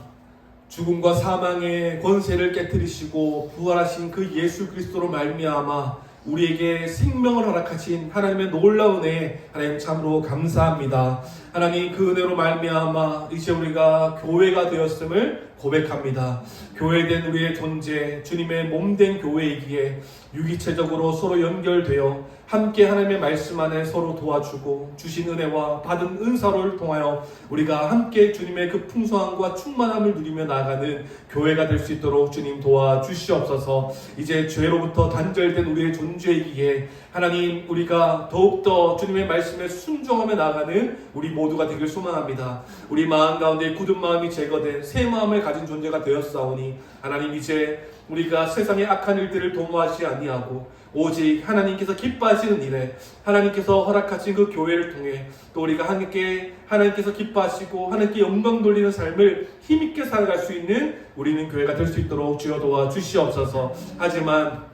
C: 죽음과 사망의 권세를 깨뜨리시고 부활하신 그 예수 그리스도로 말미암아 우리에게 생명을 허락하신 하나님의 놀라운 은혜, 하나님 참으로 감사합니다. 하나님, 그 은혜로 말미암아 이제 우리가 교회가 되었음을 고백합니다. 교회된 우리의 존재, 주님의 몸된 교회이기에 유기체적으로 서로 연결되어 함께 하나님의 말씀 안에 서로 도와주고 주신 은혜와 받은 은사를 통하여 우리가 함께 주님의 그 풍성함과 충만함을 누리며 나아가는 교회가 될 수 있도록 주님 도와주시옵소서. 이제 죄로부터 단절된 우리의 존재이기에 하나님, 우리가 더욱더 주님의 말씀에 순종하며 나아가는 우리 모두가 되길 소망합니다. 우리 마음 가운데 굳은 마음이 제거된 새 마음을 가진 존재가 되었사오니 하나님, 이제 우리가 세상의 악한 일들을 도모하지 아니하고 오직 하나님께서 기뻐하시는 일에 하나님께서 허락하신 그 교회를 통해 또 우리가 함께 하나님께서 기뻐하시고 하나님께 영광 돌리는 삶을 힘있게 살아갈 수 있는 우리는 교회가 될 수 있도록 주여 도와주시옵소서. 하지만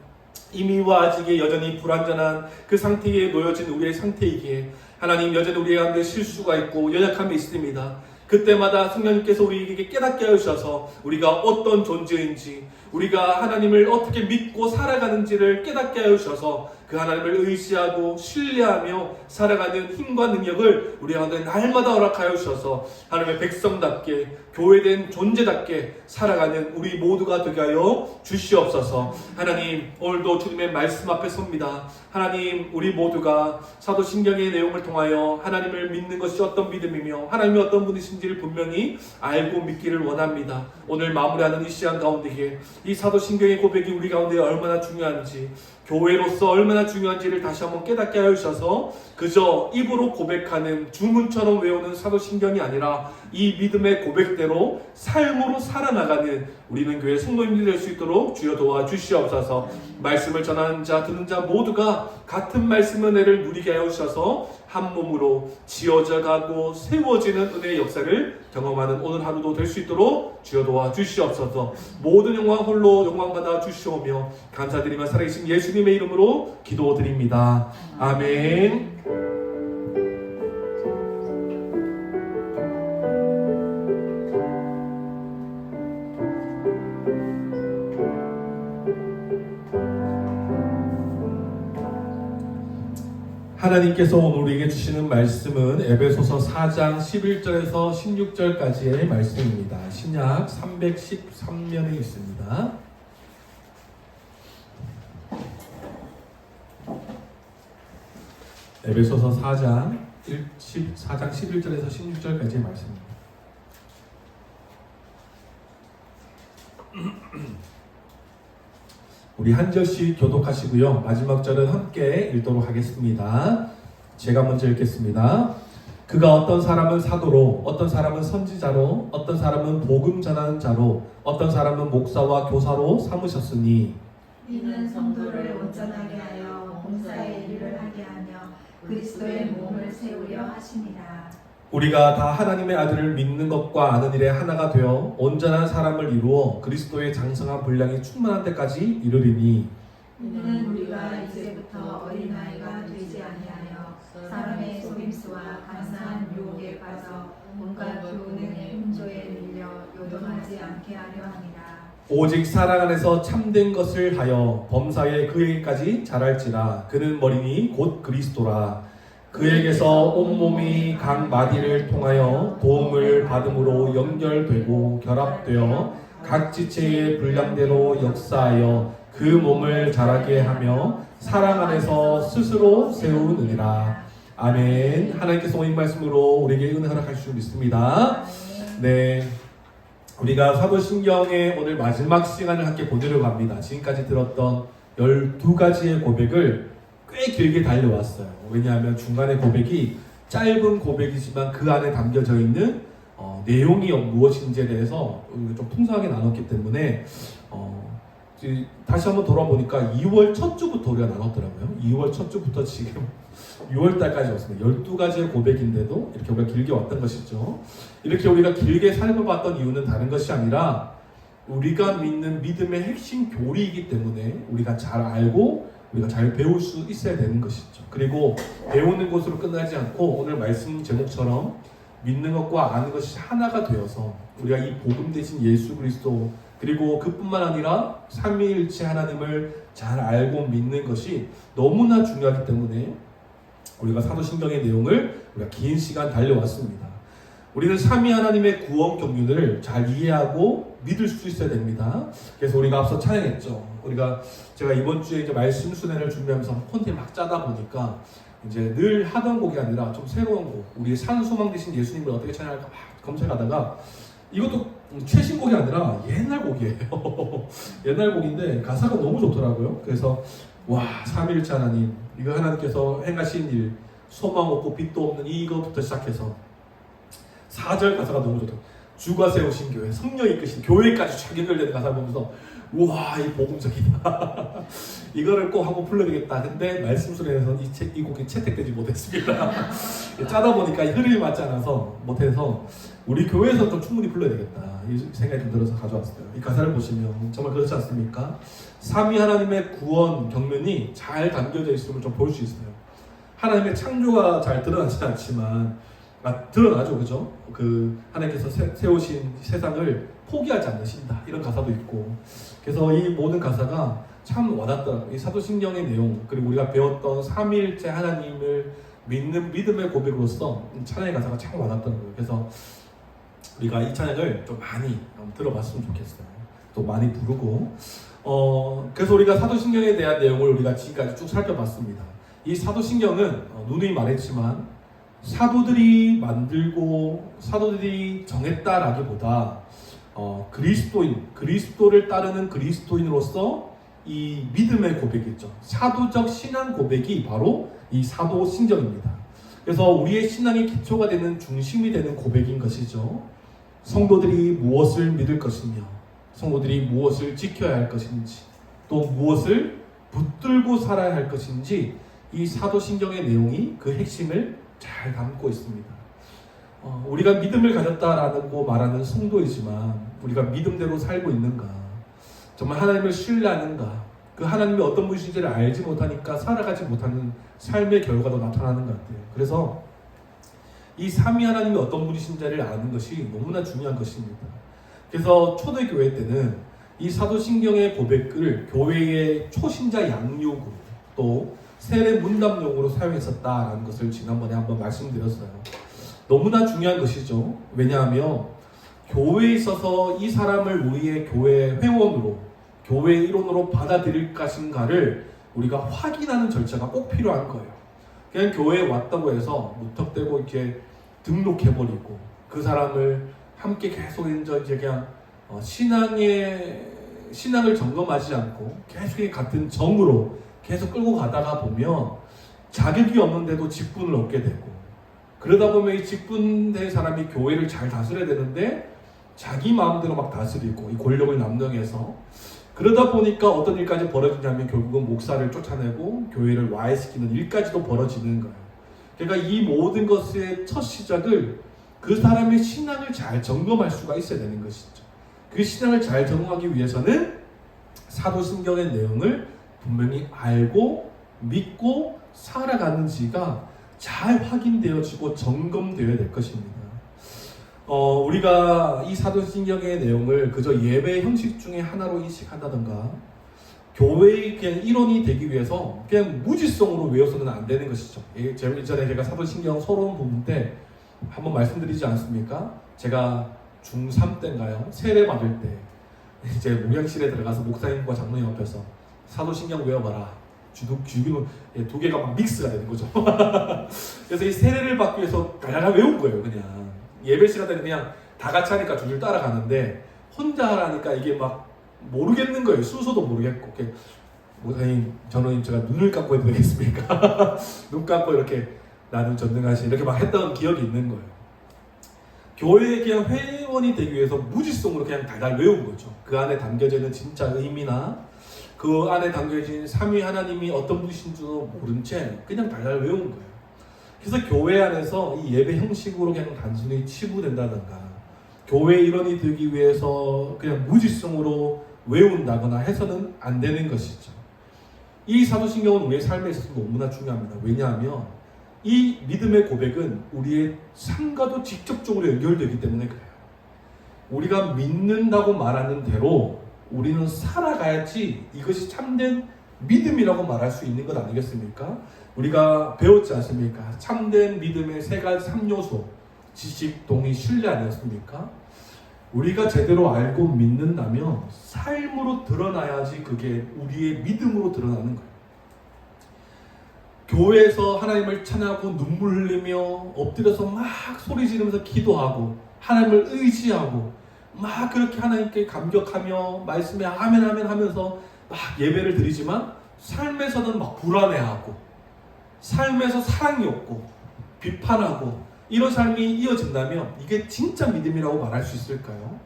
C: 이미와 아직에 여전히 불완전한 그 상태에 놓여진 우리의 상태이기에 하나님, 여전히 우리 가운데 실수가 있고 연약함이 있습니다. 그때마다 성령님께서 우리에게 깨닫게 하셔서 우리가 어떤 존재인지, 우리가 하나님을 어떻게 믿고 살아가는지를 깨닫게 하셔서 그 하나님을 의지하고 신뢰하며 살아가는 힘과 능력을 우리 가운데 날마다 허락하여 주셔서 하나님의 백성답게 교회된 존재답게 살아가는 우리 모두가 되게 하여 주시옵소서. 하나님, 오늘도 주님의 말씀 앞에 섭니다. 하나님, 우리 모두가 사도신경의 내용을 통하여 하나님을 믿는 것이 어떤 믿음이며 하나님이 어떤 분이신지를 분명히 알고 믿기를 원합니다. 오늘 마무리하는 이 시간 가운데에 이 사도신경의 고백이 우리 가운데 얼마나 중요한지, 교회로서 얼마나 중요한지를 다시 한번 깨닫게 하여 주셔서 그저 입으로 고백하는 주문처럼 외우는 사도신경이 아니라 이 믿음의 고백대로 삶으로 살아나가는 우리는 교회 성도님들이 될 수 있도록 주여 도와주시옵소서. 말씀을 전하는 자 듣는 자 모두가 같은 말씀 은혜를 누리게 하여 주셔서 한 몸으로 지어져 가고 세워지는 은혜의 역사를 경험하는 오늘 하루도 될 수 있도록 주여 도와주시옵소서. 모든 영광 홀로 영광받아 주시오며 감사드리며 살아계신 예수님의 이름으로 기도드립니다. 아멘. 하나님께서 오늘 우리에게 주시는 말씀은 에베소서 4장 11절에서 16절까지의 말씀입니다. 신약 313면에 있습니다. 에베소서 4장 11절에서 16절까지의 말씀입니다. 우리 한 절씩 교독하시고요. 마지막 절은 함께 읽도록 하겠습니다. 제가 먼저 읽겠습니다. 그가 어떤 사람은 사도로, 어떤 사람은 선지자로, 어떤 사람은 복음 전하는 자로, 어떤 사람은 목사와 교사로 삼으셨으니
D: 이는 성도를 온전하게 하여 봉사의 일을 하게 하며 그리스도의 몸을 세우려 하심이라.
C: 우리가 다 하나님의 아들을 믿는 것과 아는 일에 하나가 되어 온전한 사람을 이루어 그리스도의 장성한 분량이 충만한 데까지 이르리니
D: 이는 우리가 이제부터 어린아이가 되지 아니하여 사람의 속임수와 간사한 유혹에 빠져 온갖 교훈의 흠조에 밀려 요동하지 않게 하려 함이라.
C: 오직 사랑 안에서 참된 것을 하여 범사에 그에게까지 자랄지라. 그는 머리니 곧 그리스도라. 그에게서 온몸이 각 마디를 통하여 도움을 받음으로 연결되고 결합되어 각 지체의 분량대로 역사하여 그 몸을 자라게 하며 사랑 안에서 스스로 세우느니라. 아멘. 하나님께서 오늘 말씀으로 우리에게 은혜 허락하실 줄 믿습니다. 네, 우리가 사도신경의 오늘 마지막 시간을 함께 보내려고 합니다. 지금까지 들었던 12가지의 고백을 꽤 길게 달려왔어요. 왜냐하면 중간의 고백이 짧은 고백이지만 그 안에 담겨져 있는 내용이 무엇인지에 대해서 좀 풍성하게 나눴기 때문에 다시 한번 돌아보니까 2월 첫 주부터 우리가 나눴더라고요. 2월 첫 주부터 지금 6월 달까지 왔습니다. 12가지의 고백인데도 이렇게 우리가 길게 왔던 것이죠. 이렇게 우리가 길게 살펴봤던 이유는 다른 것이 아니라 우리가 믿는 믿음의 핵심 교리이기 때문에 우리가 잘 알고 우리가 잘 배울 수 있어야 되는 것이죠. 그리고 배우는 것으로 끝나지 않고 오늘 말씀 제목처럼 믿는 것과 아는 것이 하나가 되어서 우리가 이 복음 대신 예수 그리스도 그리고 그뿐만 아니라 삼위일체 하나님을 잘 알고 믿는 것이 너무나 중요하기 때문에 우리가 사도신경의 내용을 우리가 긴 시간 달려왔습니다. 우리는 삼위 하나님의 구원 경륜을 잘 이해하고 믿을 수 있어야 됩니다. 그래서 우리가 앞서 찬양했죠. 제가 이번 주에 이제 말씀 순회를 준비하면서 콘텐츠 막 짜다 보니까 이제 늘 하던 곡이 아니라 좀 새로운 곡, 우리의 산소망 되신 예수님을 어떻게 찬양할까 막 검색하다가 이것도 최신곡이 아니라 옛날 곡이에요. 옛날 곡인데 가사가 너무 좋더라고요. 그래서 와, 삼위일체 하나님, 이거 하나님께서 행하신 일, 소망 없고 빛도 없는 이거부터 시작해서 4절 가사가 너무 좋더라고요. 주가 세우신 교회, 성령 이끄신 교회까지 쫙 연결되는 가사 보면서 우와, 이 복음적이다. 이거를 꼭 한번 불러야겠다. 근데 말씀 순회에서 이 곡이 채택되지 못했습니다. 짜다 보니까 이 흐름이 맞지 않아서 못해서 우리 교회에서 좀 충분히 불러야 되겠다. 이 생각이 좀 들어서 가져왔어요. 이 가사를 보시면 정말 그렇지 않습니까? 삼위 하나님의 구원 경륜이 잘 담겨져 있음을 좀 볼 수 있어요. 하나님의 창조가 잘 드러나지 않지만 드러나죠, 그죠? 하나님께서 세우신 세상을 포기하지 않으신다. 이런 가사도 있고. 그래서 이 모든 가사가 참 와닿더라고요. 이 사도신경의 내용, 그리고 우리가 배웠던 삼위일체 하나님을 믿는 믿음의 고백으로서 찬양의 가사가 참 와닿더라고요. 그래서 우리가 이 찬양을 좀 많이 들어봤으면 좋겠어요. 또 많이 부르고. 그래서 우리가 사도신경에 대한 내용을 우리가 지금까지 쭉 살펴봤습니다. 이 사도신경은 누누이 말했지만 사도들이 만들고 사도들이 정했다라기보다 그리스도를 따르는 그리스도인으로서 이 믿음의 고백이죠. 사도적 신앙 고백이 바로 이 사도신경입니다. 그래서 우리의 신앙의 기초가 되는 중심이 되는 고백인 것이죠. 성도들이 무엇을 믿을 것이며 성도들이 무엇을 지켜야 할 것인지 또 무엇을 붙들고 살아야 할 것인지 이 사도신경의 내용이 그 핵심을 잘 담고 있습니다. 우리가 믿음을 가졌다라고 말하는 성도이지만 우리가 믿음대로 살고 있는가? 정말 하나님을 신뢰하는가? 그 하나님이 어떤 분이신지를 알지 못하니까 살아가지 못하는 삶의 결과도 나타나는 것 같아요. 그래서 이 삼위 하나님이 어떤 분이신지를 아는 것이 너무나 중요한 것입니다. 그래서 초대교회 때는 이 사도신경의 고백을 교회의 초신자 양육으로 또 세례 문답용으로 사용했었다라는 것을 지난번에 한번 말씀드렸어요. 너무나 중요한 것이죠. 왜냐하면 교회에 있어서 이 사람을 우리의 교회 회원으로, 교회 일원으로 받아들일 것인가를 우리가 확인하는 절차가 꼭 필요한 거예요. 그냥 교회에 왔다고 해서 무턱대고 이렇게 등록해버리고 그 사람을 함께 계속 이제 그냥 신앙을 점검하지 않고 계속 같은 정으로 계속 끌고 가다가 보면 자격이 없는데도 직분을 얻게 되고, 그러다 보면 이 직분된 사람이 교회를 잘 다스려야 되는데 자기 마음대로 막 다스리고 이 권력을 남용해서, 그러다 보니까 어떤 일까지 벌어지냐면 결국은 목사를 쫓아내고 교회를 와해시키는 일까지도 벌어지는 거예요. 그러니까 이 모든 것의 첫 시작을 그 사람의 신앙을 잘 점검할 수가 있어야 되는 것이죠. 그 신앙을 잘 점검하기 위해서는 사도신경의 내용을 분명히 알고 믿고 살아가는지가 잘 확인되어지고 점검되어야 될 것입니다. 우리가 이 사도신경의 내용을 그저 예배 형식 중에 하나로 인식한다던가 교회의 그냥 일원이 되기 위해서 그냥 무지성으로 외워서는 안 되는 것이죠. 이전에 제가 사도신경 서론 부분 때 한번 말씀드리지 않습니까? 제가 중3 때인가요? 세례 받을 때 이제 목양실에 들어가서 목사님과 장로님 옆에서 사도신경 외워봐라. 두 개가 막 믹스가 되는 거죠. 그래서 이 세례를 받기 위해서 달달달 외운 거예요. 그냥 예배 시간에 그냥 다 같이 하니까 줄줄 따라가는데 혼자 하라니까 이게 막 모르겠는 거예요. 순서도 모르겠고. 목사님, 장로님 제가 눈을 감고 해도 되겠습니까? 눈 감고 이렇게 나는 전능하신 이렇게 막 했던 기억이 있는 거예요. 교회에 그냥 회원이 되기 위해서 무지성으로 그냥 달달 외운 거죠. 그 안에 담겨져 있는 진짜 의미나 그 안에 담겨진 삼위 하나님이 어떤 분이신지도 모른 채 그냥 달달 외운 거예요. 그래서 교회 안에서 이 예배 형식으로 그냥 단순히 치부된다든가 교회 일원이 되기 위해서 그냥 무지성으로 외운다거나 해서는 안 되는 것이죠. 이 사도신경은 우리의 삶에 있어서 너무나 중요합니다. 왜냐하면 이 믿음의 고백은 우리의 삶과도 직접적으로 연결되기 때문에 그래요. 우리가 믿는다고 말하는 대로 우리는 살아가야지 이것이 참된 믿음이라고 말할 수 있는 것 아니겠습니까? 우리가 배웠지 않습니까? 참된 믿음의 3요소, 지식, 동의, 신뢰 아니었습니까? 우리가 제대로 알고 믿는다면 삶으로 드러나야지 그게 우리의 믿음으로 드러나는 거예요. 교회에서 하나님을 찬양하고 눈물 흘리며 엎드려서 막 소리 지르면서 기도하고 하나님을 의지하고 막 그렇게 하나님께 감격하며 말씀에 아멘 아멘 하면서 막 예배를 드리지만 삶에서는 막 불안해하고 삶에서 사랑이 없고 비판하고 이런 삶이 이어진다면 이게 진짜 믿음이라고 말할 수 있을까요?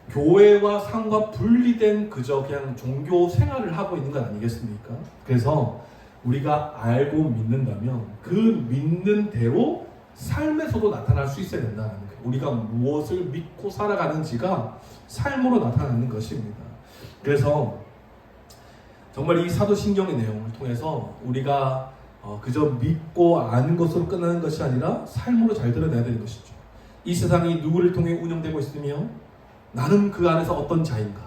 C: 교회와 삶과 분리된 그저 그냥 종교 생활을 하고 있는 것 아니겠습니까? 그래서 우리가 알고 믿는다면 그 믿는 대로 삶에서도 나타날 수 있어야 된다는 거예요. 우리가 무엇을 믿고 살아가는지가 삶으로 나타나는 것입니다. 그래서 정말 이 사도신경의 내용을 통해서 우리가 그저 믿고 아는 것으로 끝나는 것이 아니라 삶으로 잘 드러내야 되는 것이죠. 이 세상이 누구를 통해 운영되고 있으며 나는 그 안에서 어떤 자인가,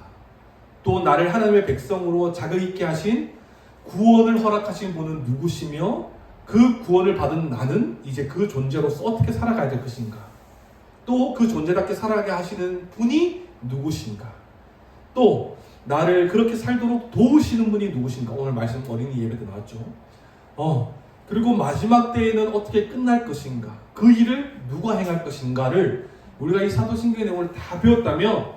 C: 또 나를 하나님의 백성으로 자격 있게 하신 구원을 허락하신 분은 누구시며 그 구원을 받은 나는 이제 그 존재로서 어떻게 살아가야 될 것인가, 또 그 존재답게 살아가게 하시는 분이 누구신가, 또 나를 그렇게 살도록 도우시는 분이 누구신가. 오늘 말씀 어린이 예배 때 나왔죠. 그리고 마지막 때에는 어떻게 끝날 것인가, 그 일을 누가 행할 것인가를 우리가 이 사도신경의 내용을 다 배웠다면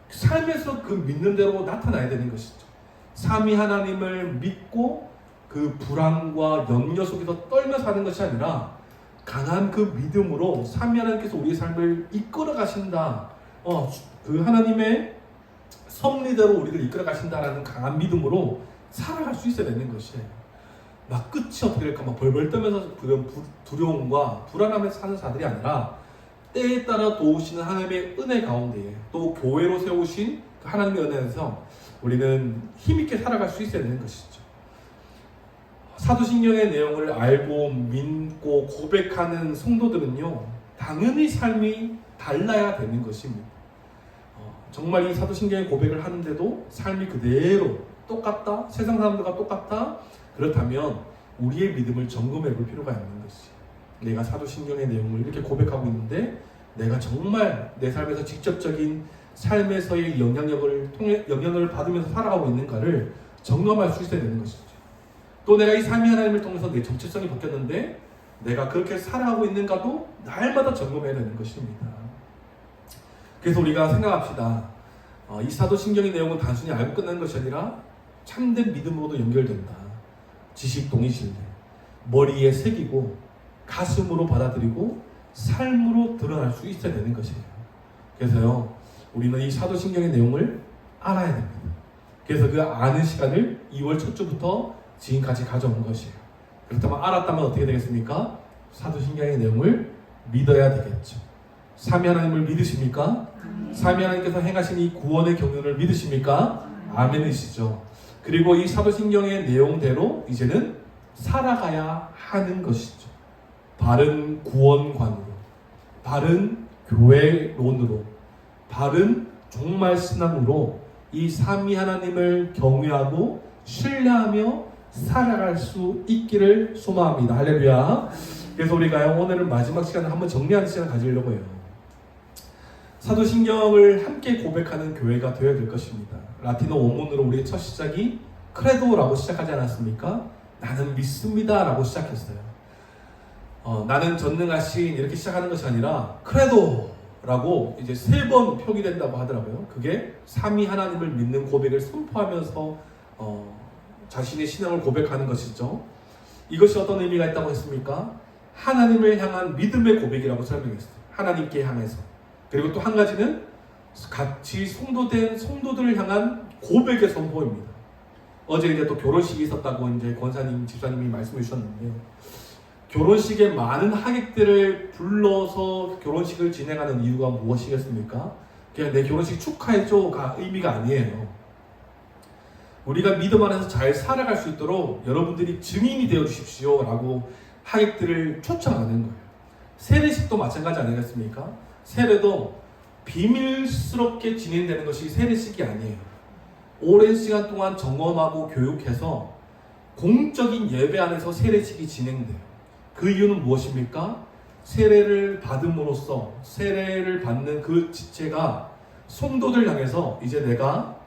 C: 삶에서 그 믿는 대로 나타나야 되는 것이죠. 삼위 하나님을 믿고 그 불안과 염려 속에서 떨며 사는 것이 아니라 강한 그 믿음으로 삼위 하나님께서 우리의 삶을 이끌어 가신다, 그 하나님의 섭리대로 우리를 이끌어 가신다라는 강한 믿음으로 살아갈 수 있어야 되는 것이에요. 막 끝이 어떻게 될까 막 벌벌 떨면서 그런 두려움과 불안함에 사는 자들이 아니라 때에 따라 도우시는 하나님의 은혜 가운데에 또 교회로 세우신 그 하나님의 은혜에서 우리는 힘있게 살아갈 수 있어야 되는 것이죠. 사도신경의 내용을 알고 믿고 고백하는 성도들은요, 당연히 삶이 달라야 되는 것입니다. 정말 이 사도신경의 고백을 하는데도 삶이 그대로 똑같다, 세상 사람들과 똑같다, 그렇다면 우리의 믿음을 점검해 볼 필요가 있는 것이, 내가 사도신경의 내용을 이렇게 고백하고 있는데 내가 정말 내 삶에서 직접적인 삶에서의 영향을 받으면서 살아가고 있는가를 점검할 수 있어야 되는 것이죠. 또 내가 이 삼위 하나님을 통해서 내 정체성이 바뀌었는데 내가 그렇게 살아가고 있는가도 날마다 점검해야 되는 것입니다. 그래서 우리가 생각합시다. 이 사도신경의 내용은 단순히 알고 끝나는 것이 아니라 참된 믿음으로도 연결된다. 지식 동의신뢰, 머리에 새기고 가슴으로 받아들이고 삶으로 드러날 수 있어야 되는 것이에요. 그래서요, 우리는 이 사도신경의 내용을 알아야 됩니다. 그래서 그 아는 시간을 2월 첫 주부터 지금까지 가져온 것이에요. 그렇다면 알았다면 어떻게 되겠습니까? 사도신경의 내용을 믿어야 되겠죠. 삼위 하나님을 믿으십니까? 삼위 하나님께서 행하신 이 구원의 경륜을 믿으십니까? 아멘이시죠. 그리고 이 사도신경의 내용대로 이제는 살아가야 하는 것이죠. 바른 구원관으로, 바른 교회론으로, 바른 종말 신앙으로 이 삼위 하나님을 경외하고 신뢰하며 살아갈 수 있기를 소망합니다. 할렐루야. 그래서 우리가 오늘은 마지막 시간을 한번 정리하는 시간을 가지려고 해요. 사도신경을 함께 고백하는 교회가 되어야 될 것입니다. 라틴어 원문으로 우리의 첫 시작이 크레도라고 시작하지 않았습니까? 나는 믿습니다 라고 시작했어요. 나는 전능하신 이렇게 시작하는 것이 아니라 크레도라고 이제 3번 표기된다고 하더라고요. 그게 삼위 하나님을 믿는 고백을 선포하면서 자신의 신앙을 고백하는 것이죠. 이것이 어떤 의미가 있다고 했습니까? 하나님을 향한 믿음의 고백이라고 설명했어요. 하나님께 향해서. 그리고 또 한 가지는 같이 성도된 성도들을 향한 고백의 선포입니다. 어제 이제 또 결혼식이 있었다고 이제 권사님, 집사님이 말씀해 주셨는데, 결혼식에 많은 하객들을 불러서 결혼식을 진행하는 이유가 무엇이겠습니까? 그냥 내 결혼식 축하해줘가 의미가 아니에요. 우리가 믿음 안에서 잘 살아갈 수 있도록 여러분들이 증인이 되어 주십시오 라고 하객들을 초청하는 거예요. 세례식도 마찬가지 아니겠습니까? 세례도 비밀스럽게 진행되는 것이 세례식이 아니에요. 오랜 시간 동안 점검하고 교육해서 공적인 예배 안에서 세례식이 진행돼요. 그 이유는 무엇입니까? 세례를 받음으로써 세례를 받는 그 지체가 성도들 향해서 이제 내가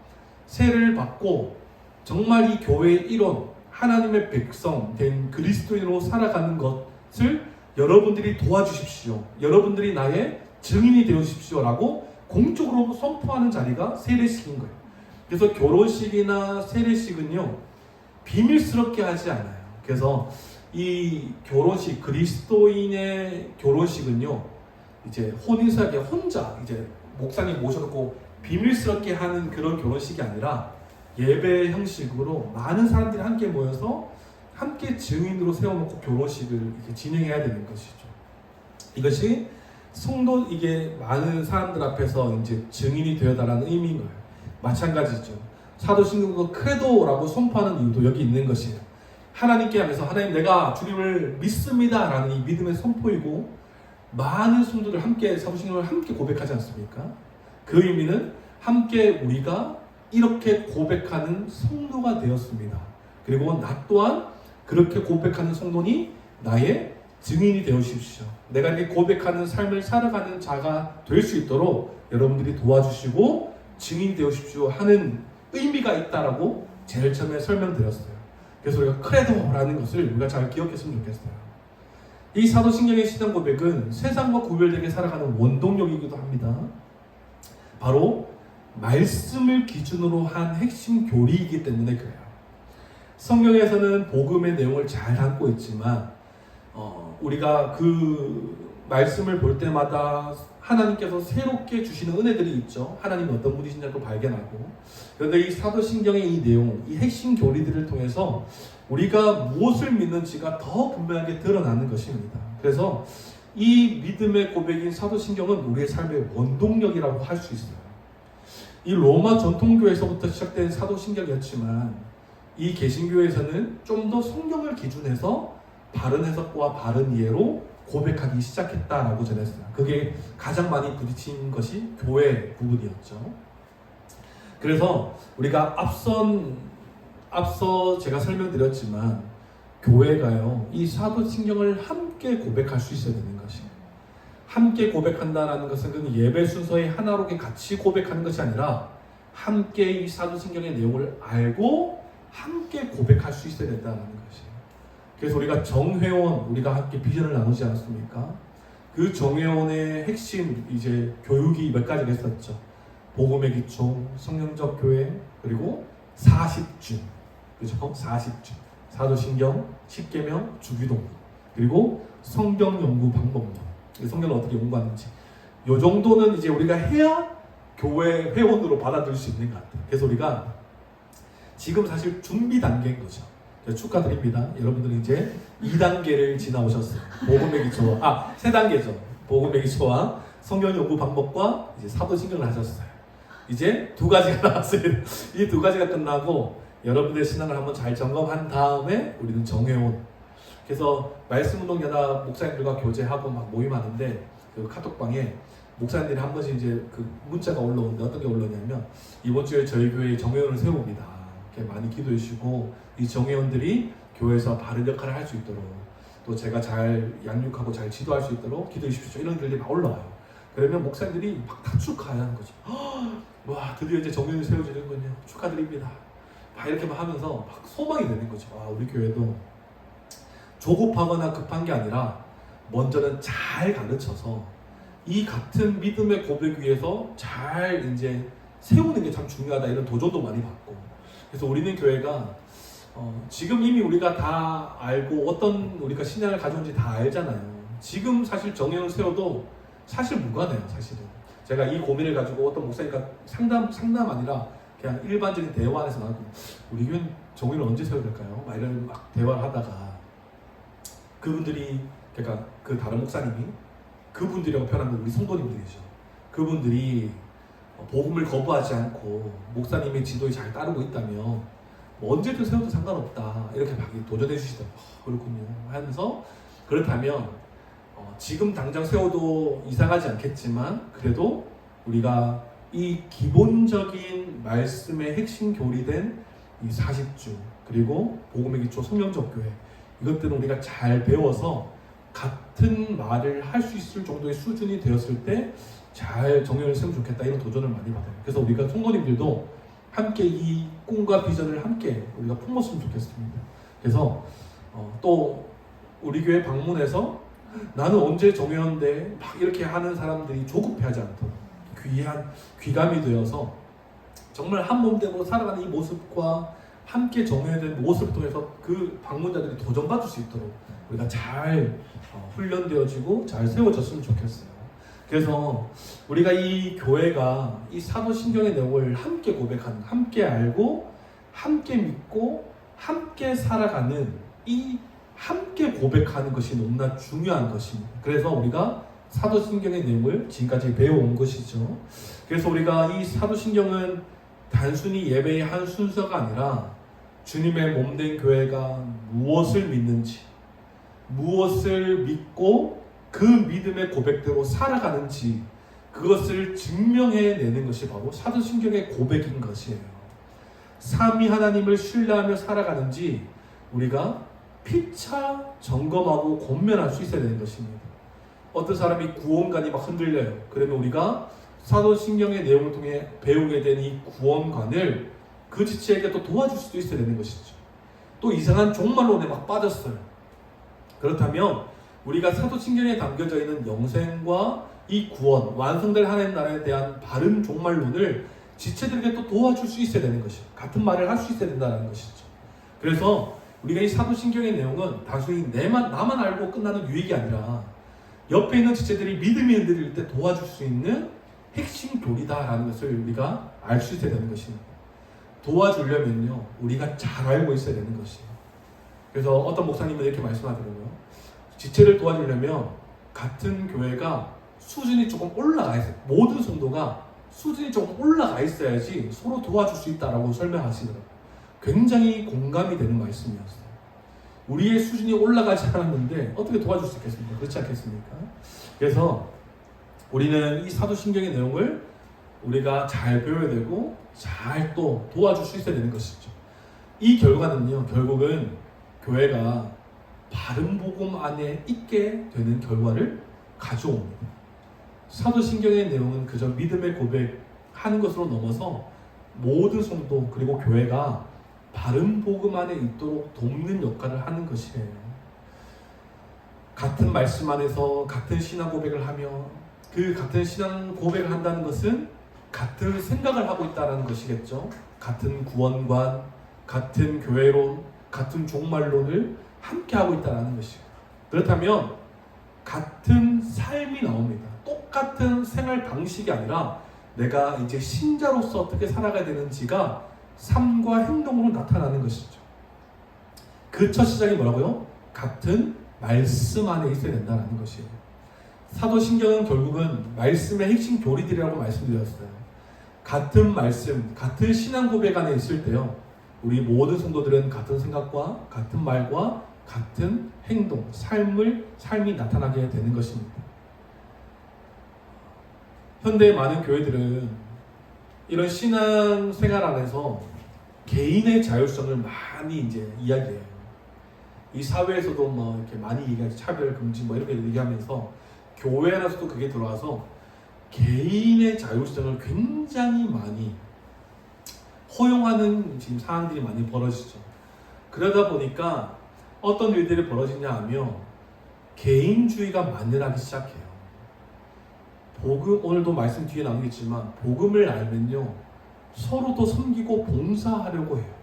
C: 세례를 받고 정말 이 교회의 일원, 하나님의 백성 된 그리스도인으로 살아가는 것을 여러분들이 도와주십시오. 여러분들이 나의 증인이 되어주십시오 라고 공적으로 선포하는 자리가 세례식인 거예요. 그래서 결혼식이나 세례식은요, 비밀스럽게 하지 않아요. 그래서 이 결혼식, 그리스도인의 결혼식은요, 이제 혼인사에 혼자 이제 목사님 모셔놓고 비밀스럽게 하는 그런 결혼식이 아니라 예배 형식으로 많은 사람들이 함께 모여서 함께 증인으로 세워놓고 결혼식을 이렇게 진행해야 되는 것이죠. 이것이 성도, 이게 많은 사람들 앞에서 이제 증인이 되어달라는 의미인 거예요. 마찬가지죠. 사도신경도 크레도라고 선포하는 이유도 여기 있는 것이에요. 하나님께 하면서 하나님 내가 주님을 믿습니다 라는 이 믿음의 선포이고, 많은 성도들 함께 사도신경을 함께 고백하지 않습니까? 그 의미는 함께 우리가 이렇게 고백하는 성도가 되었습니다. 그리고 나 또한 그렇게 고백하는 성도니 나의 증인이 되어주십시오. 내가 이렇게 고백하는 삶을 살아가는 자가 될 수 있도록 여러분들이 도와주시고 증인이 되어주십시오 하는 의미가 있다라고 제일 처음에 설명드렸어요. 그래서 우리가 크레도라는 것을 우리가 잘 기억했으면 좋겠어요. 이 사도신경의 신앙 고백은 세상과 구별되게 살아가는 원동력이기도 합니다. 바로 말씀을 기준으로 한 핵심 교리이기 때문에 그래요. 성경에서는 복음의 내용을 잘 담고 있지만 우리가 그 말씀을 볼 때마다 하나님께서 새롭게 주시는 은혜들이 있죠. 하나님이 어떤 분이신지도 발견하고. 그런데 이 사도신경의 이 내용, 이 핵심 교리들을 통해서 우리가 무엇을 믿는지가 더 분명하게 드러나는 것입니다. 그래서 이 믿음의 고백인 사도신경은 우리의 삶의 원동력이라고 할 수 있어요. 이 로마 전통교회에서부터 시작된 사도신경이었지만 이 개신교회에서는 좀 더 성경을 기준해서 바른 해석과 바른 이해로 고백하기 시작했다라고 전했어요. 그게 가장 많이 부딪힌 것이 교회 부분이었죠. 그래서 우리가 앞서 제가 설명드렸지만 교회가요, 이 사도신경을 함께 고백할 수 있어야 되는 것이에요. 함께 고백한다는 것은 그 예배 순서의 하나로 같이 고백하는 것이 아니라 함께 이 사도신경의 내용을 알고 함께 고백할 수 있어야 된다는 것이에요. 그래서 우리가 정회원, 우리가 함께 비전을 나누지 않았습니까? 그 정회원의 핵심 이제 교육이 몇 가지가 있었죠. 복음의 기초, 성령적 교회, 그리고 40주, 그죠? 40주, 사도신경, 십계명, 주기도, 그리고 성경 연구 방법론, 성경을 어떻게 연구하는지, 요 정도는 이제 우리가 해야 교회 회원으로 받아들일 수 있는 것 같아요. 그래서 우리가 지금 사실 준비 단계인 거죠. 축하드립니다. 여러분들은 이제 2단계를 지나오셨어요. 복음의 기초, 3단계죠. 복음의 기초와 성경 연구 방법과 이제 사도신경을 하셨어요. 이제 2가지가 나왔어요. 이 2가지가 끝나고 여러분들의 신앙을 한번 잘 점검한 다음에 우리는 정회원. 그래서 말씀운동연합 목사님들과 교제하고 막 모임하는데 그 카톡방에 목사님들이 한 번씩 이제 그 문자가 올라오는데 어떤 게 올라오냐면 이번 주에 저희 교회에 정회원을 세웁니다. 이렇게 많이 기도해 주시고 이 정회원들이 교회에서 바른 역할을 할 수 있도록 또 제가 잘 양육하고 잘 지도할 수 있도록 기도해 주십시오. 이런 글들이 막 올라와요. 그러면 목사님들이 막 다 축하하는 거죠. 와, 드디어 이제 정회원이 세워지는군요. 축하드립니다. 막 이렇게 막 하면서 막 소망이 되는 거죠. 와, 우리 교회도 조급하거나 급한 게 아니라 먼저는 잘 가르쳐서 이 같은 믿음의 고백 위에서 잘 이제 세우는 게 참 중요하다, 이런 도전도 많이 받고. 그래서 우리는 교회가 지금 이미 우리가 다 알고 어떤 우리가 신앙을 가져온지 다 알잖아요. 지금 사실 정형을 세워도 사실 무관해요. 사실은 제가 이 고민을 가지고 어떤 목사님과 상담 아니라 그냥 일반적인 대화 안에서 나왔고, 우리 교회는 정형을 언제 세워야 될까요? 막 이런 막 대화를 하다가 그분들이, 그러니까 그 다른 목사님이, 그분들이라고 표현한 건 우리 성도님들이죠. 그분들이 복음을 거부하지 않고 목사님의 지도에 잘 따르고 있다면 뭐 언제든 세워도 상관없다, 이렇게 막 도전해 주시더라고요. 그렇군요 하면서, 그렇다면 지금 당장 세워도 이상하지 않겠지만 그래도 우리가 이 기본적인 말씀의 핵심 교리된 이 40주 그리고 복음의 기초 성령적 교회, 이것들은 우리가 잘 배워서 같은 말을 할 수 있을 정도의 수준이 되었을 때 잘 정형을 세우면 좋겠다, 이런 도전을 많이 받아요. 그래서 우리가 성도님들도 함께 이 꿈과 비전을 함께 우리가 품었으면 좋겠습니다. 그래서 또 우리 교회 방문해서 나는 언제 정형인데 막 이렇게 하는 사람들이 조급해하지 않도록 귀감이 되어서 정말 한 몸대로 살아가는 이 모습과 함께 정해된 모습을 통해서 그 방문자들이 도전받을 수 있도록 우리가 잘 훈련되어지고 잘 세워졌으면 좋겠어요. 그래서 우리가 이 교회가 이 사도신경의 내용을 함께 고백하는, 함께 알고 함께 믿고 함께 살아가는, 이 함께 고백하는 것이 너무나 중요한 것입니다. 그래서 우리가 사도신경의 내용을 지금까지 배워온 것이죠. 그래서 우리가 이 사도신경은 단순히 예배의 한 순서가 아니라 주님의 몸된 교회가 무엇을 믿는지, 무엇을 믿고 그 믿음의 고백대로 살아가는지, 그것을 증명해내는 것이 바로 사도신경의 고백인 것이에요. 삼위 하나님을 신뢰하며 살아가는지 우리가 피차 점검하고 권면할 수 있어야 되는 것입니다. 어떤 사람이 구원관이 막 흔들려요. 그러면 우리가 사도신경의 내용을 통해 배우게 된 이 구원관을 그 지체에게 또 도와줄 수도 있어야 되는 것이죠. 또 이상한 종말론에 막 빠졌어요. 그렇다면 우리가 사도신경에 담겨져 있는 영생과 이 구원, 완성될 하나님 나라에 대한 바른 종말론을 지체들에게 또 도와줄 수 있어야 되는 것이죠. 같은 말을 할 수 있어야 된다는 것이죠. 그래서 우리가 이 사도신경의 내용은 단순히 나만 알고 끝나는 유익이 아니라 옆에 있는 지체들이 믿음이 흔들릴 때 도와줄 수 있는 핵심 교리다라는 것을 우리가 알 수 있어야 되는 것입니다. 도와주려면요, 우리가 잘 알고 있어야 되는 것이에요. 그래서 어떤 목사님은 이렇게 말씀하더라고요. 지체를 도와주려면 같은 교회가 수준이 조금 올라가 있어요. 모든 성도가 수준이 조금 올라가 있어야지 서로 도와줄 수 있다라고 설명하시더라고요. 굉장히 공감이 되는 말씀이었어요. 우리의 수준이 올라가지 않았는데 어떻게 도와줄 수 있겠습니까? 그렇지 않겠습니까? 그래서 우리는 이 사도신경의 내용을 우리가 잘 배워야 되고 잘 또 도와줄 수 있어야 되는 것이죠. 이 결과는요, 결국은 교회가 바른 복음 안에 있게 되는 결과를 가져옵니다. 사도신경의 내용은 그저 믿음의 고백하는 것으로 넘어서 모든 성도 그리고 교회가 바른 복음 안에 있도록 돕는 역할을 하는 것이에요. 같은 말씀 안에서 같은 신앙 고백을 하며 그 같은 신앙 고백을 한다는 것은 같은 생각을 하고 있다는 것이겠죠. 같은 구원관, 같은 교회론, 같은 종말론을 함께 하고 있다는 것이에요. 그렇다면 같은 삶이 나옵니다. 똑같은 생활 방식이 아니라 내가 이제 신자로서 어떻게 살아가야 되는지가 삶과 행동으로 나타나는 것이죠. 그 첫 시작이 뭐라고요? 같은 말씀 안에 있어야 된다는 것이에요. 사도신경은 결국은 말씀의 핵심 교리들이라고 말씀드렸어요. 같은 말씀, 같은 신앙 고백 안에 있을 때요, 우리 모든 성도들은 같은 생각과 같은 말과 같은 행동, 삶이 나타나게 되는 것입니다. 현대의 많은 교회들은 이런 신앙 생활 안에서 개인의 자율성을 많이 이제 이야기해요. 이 사회에서도 뭐 이렇게 많이 얘기하죠. 차별 금지 뭐 이렇게 얘기하면서 교회 안에서도 그게 들어와서 개인의 자율성을 굉장히 많이 허용하는 지금 상황들이 많이 벌어지죠. 그러다 보니까 어떤 일들이 벌어지냐 하면 개인주의가 만연하기 시작해요. 복음, 오늘도 말씀 뒤에 나오겠지만 복음을 알면요 서로도 섬기고 봉사하려고 해요.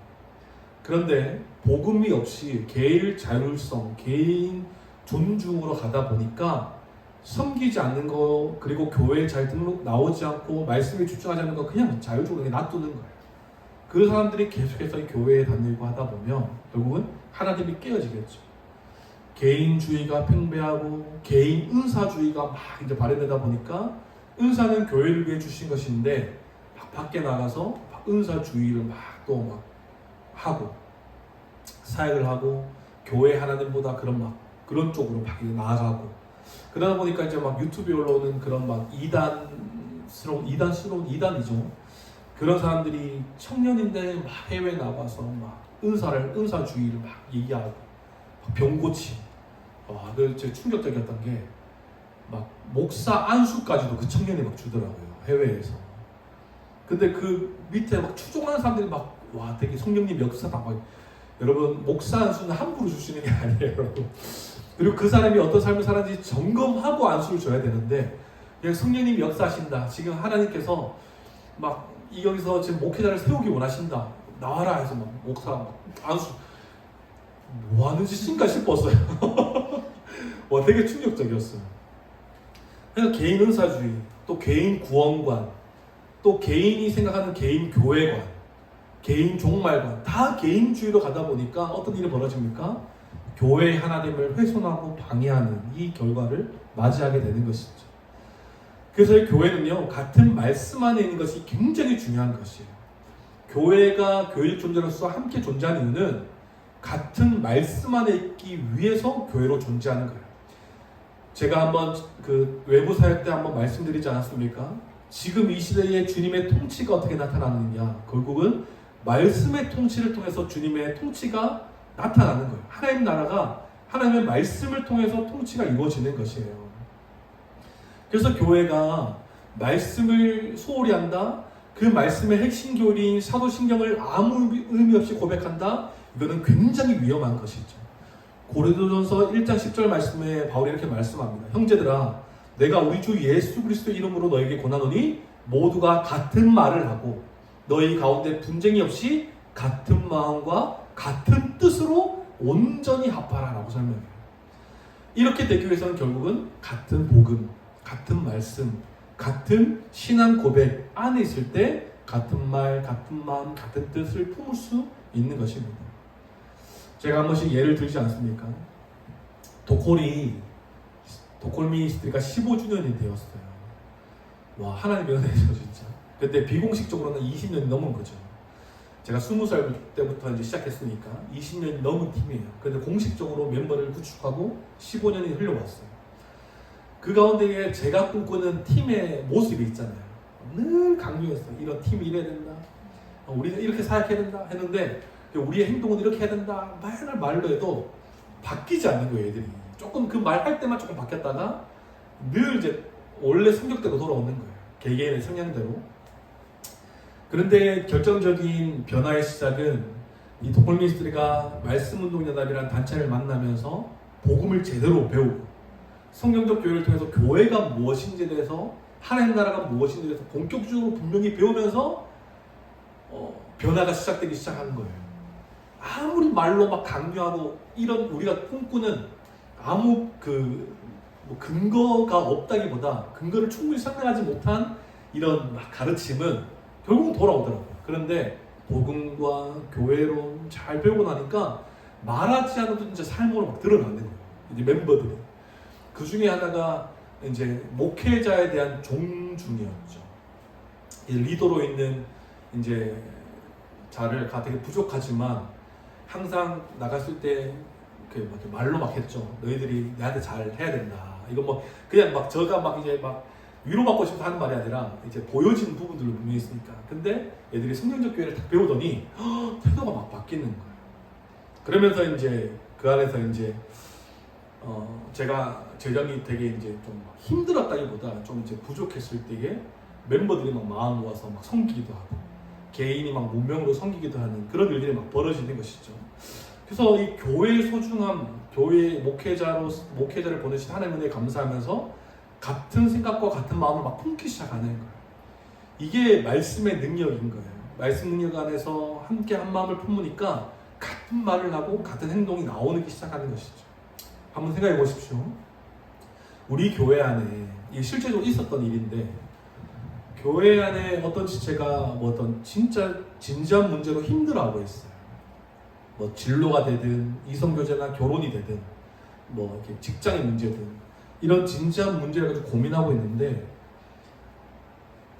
C: 그런데 복음이 없이 개인 자율성, 개인 존중으로 가다 보니까 섬기지 않는 거, 그리고 교회에 잘 등록 나오지 않고 말씀에 집중하지 않는 거 그냥 자율적으로 놔두는 거예요. 그 사람들이 계속해서 이 교회에 다니고 하다 보면 결국은 하나님이 깨어지겠죠. 개인주의가 팽배하고 개인 은사주의가 막 이제 발현되다 보니까 은사는 교회를 위해 주신 것인데 막 밖에 나가서 막 은사주의를 막 또 막 하고 사역을 하고 교회 하나님보다 그런 쪽으로 막 나아가고 그러다 보니까 이제 막 유튜브에 올라오는 그런 막 이단이죠. 그런 사람들이 청년인데 막 해외 나가서 막 은사주의를 막 얘기하고 병고침. 그 제 충격적이었던 게 막 목사 안수까지도 그 청년이 막 주더라고요, 해외에서. 근데 그 밑에 막 추종하는 사람들이 막 와 되게 성령님 역사다 막. 여러분 목사 안수는 함부로 주시는 게 아니에요, 여러분. 그리고 그 사람이 어떤 삶을 살았는지 점검하고 안수를 줘야 되는데 그냥 성령님 역사하신다. 지금 하나님께서 막 여기서 지금 목회자를 세우기 원하신다. 나와라 해서 막 목사 막 안수 뭐 하는 짓인가 싶었어요. 와 되게 충격적이었어요. 그러니까 개인 은사주의, 또 개인 구원관, 또 개인이 생각하는 개인 교회관, 개인 종말관 다 개인주의로 가다 보니까 어떤 일이 벌어집니까? 교회의 하나님을 훼손하고 방해하는 이 결과를 맞이하게 되는 것이죠. 그래서 이 교회는요 같은 말씀 안에 있는 것이 굉장히 중요한 것이에요. 교회가 교회 존재로서 함께 존재하는 이유는 같은 말씀 안에 있기 위해서 교회로 존재하는 거예요. 제가 한번 그 외부 사역 때 한번 말씀드리지 않았습니까? 지금 이 시대에 주님의 통치가 어떻게 나타나느냐, 결국은 말씀의 통치를 통해서 주님의 통치가 나타나는 거예요. 하나님 나라가 하나님의 말씀을 통해서 통치가 이루어지는 것이에요. 그래서 교회가 말씀을 소홀히 한다, 그 말씀의 핵심 교리인 사도신경을 아무 의미 없이 고백한다, 이거는 굉장히 위험한 것이죠. 고린도전서 1장 10절 말씀에 바울이 이렇게 말씀합니다. 형제들아, 내가 우리 주 예수 그리스도의 이름으로 너에게 권하노니 모두가 같은 말을 하고 너희 가운데 분쟁이 없이 같은 마음과 같은 뜻으로 온전히 합하라라고 설명해요. 이렇게 되기 위해서는 결국은 같은 복음, 같은 말씀, 같은 신앙 고백 안에 있을 때 같은 말, 같은 마음, 같은 뜻을 품을 수 있는 것입니다. 제가 한 번씩 예를 들지 않습니까? 도콜미니스트리가 15주년이 되었어요. 와, 하나님의 은혜죠, 진짜. 그때 비공식적으로는 20년이 넘은 거죠. 제가 20살 때부터 이제 시작했으니까 20년이 넘은 팀이에요. 그런데 공식적으로 멤버를 구축하고 15년이 흘러왔어요. 그 가운데 제가 꿈꾸는 팀의 모습이 있잖아요. 늘 강조했어요. 이런 팀이 이래야 된다. 우리는 이렇게 사역해야 된다 했는데 우리의 행동은 이렇게 해야 된다 맨날 말로 해도 바뀌지 않는 거예요. 애들이 조금 그 말할 때만 조금 바뀌었다가 늘 이제 원래 성격대로 돌아오는 거예요. 개개인의 성향대로. 그런데 결정적인 변화의 시작은 이 동물 미니스트리가 말씀운동연합이라는 단체를 만나면서 복음을 제대로 배우고 성경적 교회를 통해서 교회가 무엇인지에 대해서 하나님 나라가 무엇인지에 대해서 본격적으로 분명히 배우면서 변화가 시작되기 시작하는 거예요. 아무리 말로 막 강요하고 이런 우리가 꿈꾸는 아무 뭐 근거가 없다기보다 근거를 충분히 설명하지 못한 이런 막 가르침은 결국은 돌아오더라고요. 그런데 복음과 교회론 잘 배우고 나니까 말하지 않아도 진짜 삶으로 막 드러나는 거예요. 이제 멤버들이. 그 중에 하나가 이제 목회자에 대한 존중이었죠. 리더로 있는 이제 자를 되게 부족하지만 항상 나갔을 때 뭐 이렇게 말로 막 했죠. 너희들이 내한테 잘 해야 된다. 이거 뭐 그냥 막 저가 막 이제 막 위로받고 싶어 하는 말이 아니라 이제 보여지는 부분들로 분명히 있으니까. 근데 애들이 성경적 교회를 딱 배우더니 태도가 막 바뀌는 거예요. 그러면서 이제 그 안에서 이제 제가 재정이 되게 이제 좀 힘들었다기보다 좀 이제 부족했을 때에 멤버들이 막 마음 모아서 막 섬기기도 하고 개인이 막 문명으로 섬기기도 하는 그런 일들이 막 벌어지는 것이죠. 그래서 이 교회의 소중함, 교회 목회자를 보내신 하나님 은혜에 감사하면서 같은 생각과 같은 마음을 막 품기 시작하는 거예요. 이게 말씀의 능력인 거예요. 말씀 능력 안에서 함께 한 마음을 품으니까 같은 말을 하고 같은 행동이 나오기 시작하는 것이죠. 한번 생각해 보십시오. 우리 교회 안에 이게 실제로 있었던 일인데 교회 안에 어떤 지체가 뭐 어떤 진짜 진지한 문제로 힘들어하고 있어요. 뭐 진로가 되든 이성교제나 결혼이 되든 뭐 이렇게 직장의 문제든 이런 진지한 문제를 가지고 고민하고 있는데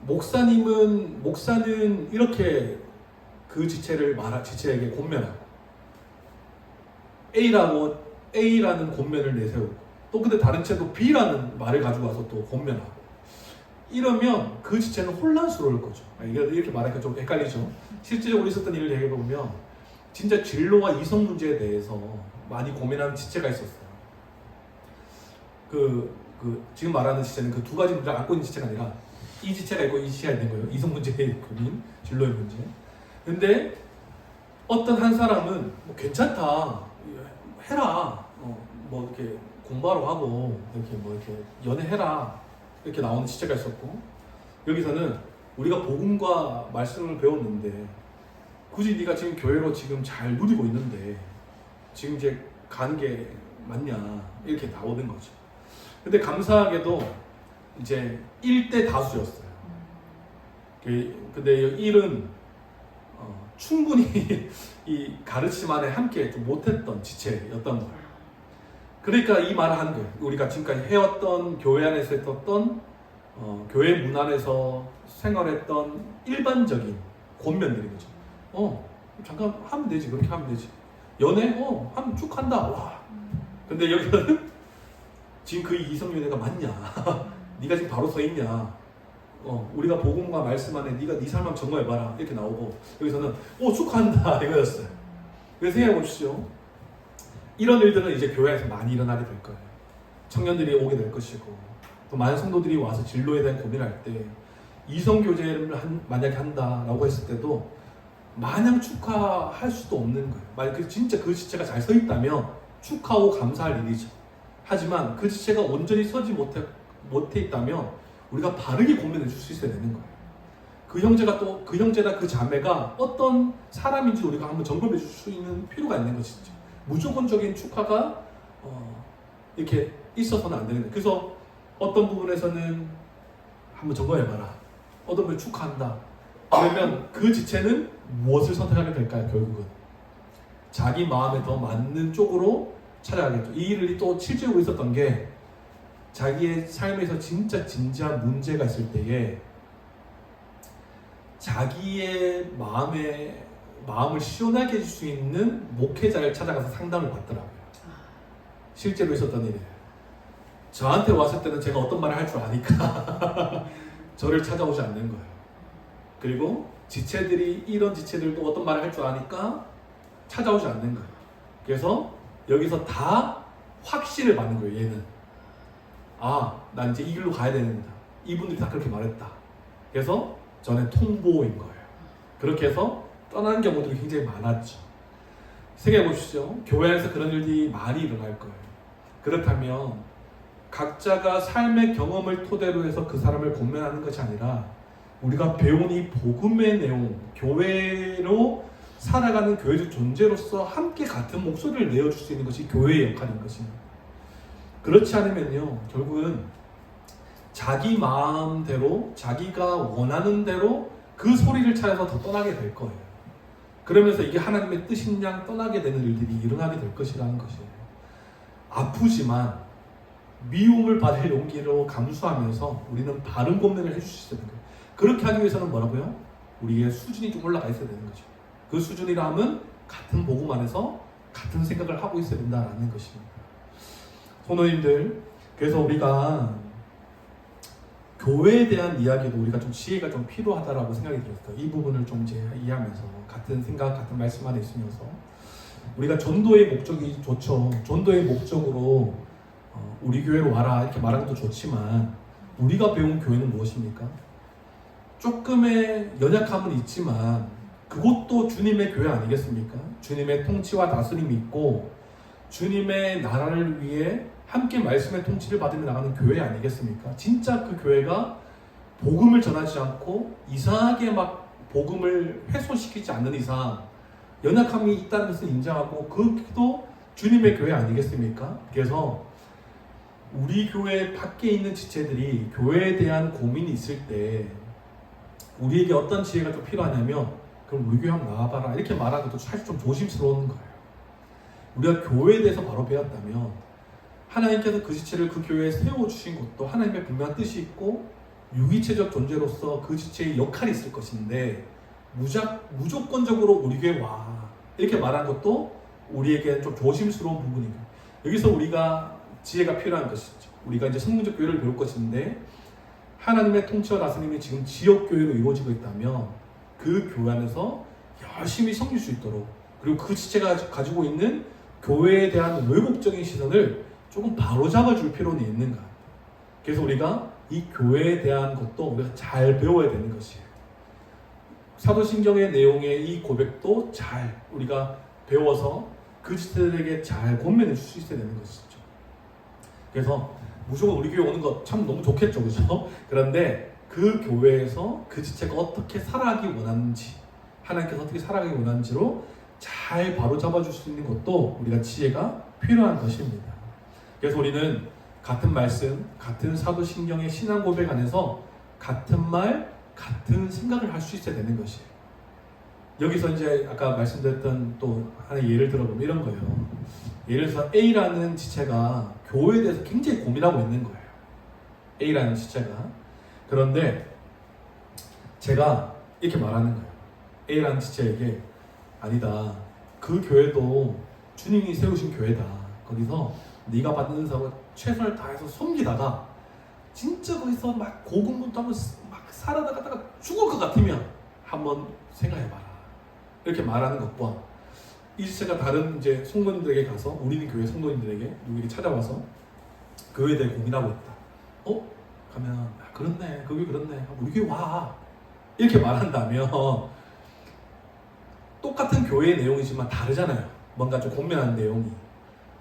C: 목사는 이렇게 그 지체에게 권면하고 A라는 권면을 내세우고 또 근데 다른 채도 B라는 말을 가지고 와서 또 권면하고 이러면 그 지체는 혼란스러울 거죠. 이렇게 말하니까 좀 헷갈리죠. 실제적으로 있었던 일을 얘기해 보면 진짜 진로와 이성 문제에 대해서 많이 고민하는 지체가 있었어요. 지금 말하는 지체는 그 두 가지 문제를 안고 있는 지체가 아니라 이 지체가 있고 이 지체가 있는 거예요. 이성 문제의 고민, 진로의 문제. 근데 어떤 한 사람은 뭐 괜찮다, 해라, 뭐 이렇게 공부하러 가고 이렇게 뭐 이렇게 연애해라 이렇게 나오는 지체가 있었고 여기서는 우리가 복음과 말씀을 배웠는데 굳이 네가 지금 교회로 지금 잘 누리고 있는데 지금 이제 가는 게 맞냐 이렇게 나오는 거죠. 근데 감사하게도 이제 1대 다수였어요. 근데 이 일은 충분히 이 가르침 안에 함께 좀 못했던 지체였던 거예요. 그러니까 이 말을 하는 거예요. 우리가 지금까지 해왔던 교회 안에서 했던 교회 문 안에서 생활했던 일반적인 권면들인 거죠. 잠깐 하면 되지. 그렇게 하면 되지. 연애? 하면 쭉 한다. 와. 근데 여기서는 지금 그 이성연애가 맞냐? 네가 지금 바로 서 있냐? 우리가 복음과 말씀 안에 네가 네 삶을 점검해봐라. 이렇게 나오고 여기서는 축하한다. 이거였어요. 그래서 생각해 보십시오. 이런 일들은 이제 교회에서 많이 일어나게 될 거예요. 청년들이 오게 될 것이고 또 많은 성도들이 와서 진로에 대한 고민을 할 때 이성교제를 만약에 한다라고 했을 때도 마냥 축하할 수도 없는 거예요. 만약 진짜 그 지체가 잘 서 있다면 축하하고 감사할 일이죠. 하지만 그 지체가 온전히 서지 못해 있다면 우리가 바르게 고민해 줄 수 있어야 되는 거예요. 그 형제나 그 자매가 어떤 사람인지 우리가 한번 점검해 줄 수 있는 필요가 있는 것이죠. 무조건적인 축하가 이렇게 있어서는 안 되는 거예요. 그래서 어떤 부분에서는 한번 점검해봐라. 어떤 부분 축하한다. 그러면 그 지체는 무엇을 선택하게 될까요? 결국은 자기 마음에 더 맞는 쪽으로 찾아가겠죠. 이 일이 또 실제로 있었던 게 자기의 삶에서 진짜 진지한 문제가 있을 때에 자기의 마음을 시원하게 해줄 수 있는 목회자를 찾아가서 상담을 받더라고요. 실제로 있었던 일이에요. 저한테 왔을 때는 제가 어떤 말을 할 줄 아니까 저를 찾아오지 않는 거예요. 그리고 이런 지체들도 어떤 말을 할 줄 아니까 찾아오지 않는 거예요. 그래서 여기서 다 확신을 받는 거예요. 얘는 난 이제 이 길로 가야 되는다. 이분들이 다 그렇게 말했다. 그래서 저는 통보인 거예요. 그렇게 해서 떠나는 경우들이 굉장히 많았죠. 생각해 보십시오. 교회 안에서 그런 일들이 많이 일어날 거예요. 그렇다면 각자가 삶의 경험을 토대로 해서 그 사람을 권면하는 것이 아니라 우리가 배운 이 복음의 내용, 교회로 살아가는 교회적 존재로서 함께 같은 목소리를 내어줄 수 있는 것이 교회의 역할인 것입니다. 그렇지 않으면요, 결국은 자기 마음대로, 자기가 원하는 대로 그 소리를 찾아서 더 떠나게 될 거예요. 그러면서 이게 하나님의 뜻인 양 떠나게 되는 일들이 일어나게 될 것이라는 것이에요. 아프지만 미움을 받을 용기로 감수하면서 우리는 바른 권면을 해줄 수 있어야 돼요. 그렇게 하기 위해서는 뭐라고요? 우리의 수준이 좀 올라가 있어야 되는 거죠. 그 수준이라 하면 같은 복음 안에서 같은 생각을 하고 있어야 된다는 것입니다. 성도님들, 그래서 우리가 교회에 대한 이야기도 우리가 좀 지혜가 좀 필요하다라고 생각이 들었어요. 이 부분을 좀 이제 이해하면서 같은 생각, 같은 말씀 안에 있으면서 우리가 전도의 목적이 좋죠. 전도의 목적으로 우리 교회로 와라 이렇게 말하는 것도 좋지만 우리가 배운 교회는 무엇입니까? 조금의 연약함은 있지만 그것도 주님의 교회 아니겠습니까? 주님의 통치와 다스림이 있고 주님의 나라를 위해 함께 말씀의 통치를 받으며 나가는 교회 아니겠습니까? 진짜 그 교회가 복음을 전하지 않고 이상하게 막 복음을 훼손시키지 않는 이상 연약함이 있다는 것을 인정하고 그것도 주님의 교회 아니겠습니까? 그래서 우리 교회 밖에 있는 지체들이 교회에 대한 고민이 있을 때 우리에게 어떤 지혜가 좀 필요하냐면 그럼 우리 교회 한번 나와봐라 이렇게 말하는 것도 사실 좀 조심스러운 거예요. 우리가 교회에 대해서 바로 배웠다면 하나님께서 그 지체를 그 교회에 세워주신 것도 하나님의 분명한 뜻이 있고 유기체적 존재로서 그 지체의 역할이 있을 것인데 무조건적으로 우리 교회 와 이렇게 말한 것도 우리에게는 좀 조심스러운 부분이에요. 여기서 우리가 지혜가 필요한 것이죠. 우리가 이제 성문적 교회를 배울 것인데 하나님의 통치와 다스림이 지금 지역교회로 이루어지고 있다면 그 교회 안에서 열심히 섬길 수 있도록 그리고 그 지체가 가지고 있는 교회에 대한 왜곡적인 시선을 조금 바로잡아 줄 필요는 있는가. 그래서 우리가 이 교회에 대한 것도 우리가 잘 배워야 되는 것이에요. 사도신경의 내용의 이 고백도 잘 우리가 배워서 그 지체들에게 잘 권면해 줄 수 있어야 되는 것이죠. 그래서 무조건 우리 교회 오는 거 참 너무 좋겠죠, 그죠? 그런데 그 교회에서 그 지체가 어떻게 살아가기 원하는지, 하나님께서 어떻게 살아가기 원하는지로 잘 바로잡아 줄 수 있는 것도 우리가 지혜가 필요한 것입니다. 그래서 우리는 같은 말씀, 같은 사도신경의 신앙 고백 안에서 같은 말, 같은 생각을 할 수 있어야 되는 것이에요. 여기서 이제 아까 말씀드렸던 또 하나의 예를 들어보면 이런 거예요. 예를 들어서 A라는 지체가 교회에 대해서 굉장히 고민하고 있는 거예요. A라는 지체가. 그런데 제가 이렇게 말하는 거예요. A라는 지체에게 아니다. 그 교회도 주님이 세우신 교회다. 거기서 네가 받는 사업을 최선을 다해서 섬기다가 진짜 거기서 막 고군분투 하면 막 살아나가다가 죽을 것 같으면 한번 생각해봐라. 이렇게 말하는 것과 이 지체가 다른 이제 성도님들에게 가서 우리는 교회 성도님들에게 누구에게 찾아와서 교회에 대해 고민하고 있다. 가면 그렇네, 그게 그렇네, 우리 교회 와 이렇게 말한다면 똑같은 교회의 내용이지만 다르잖아요. 뭔가 좀 고민하는 내용이.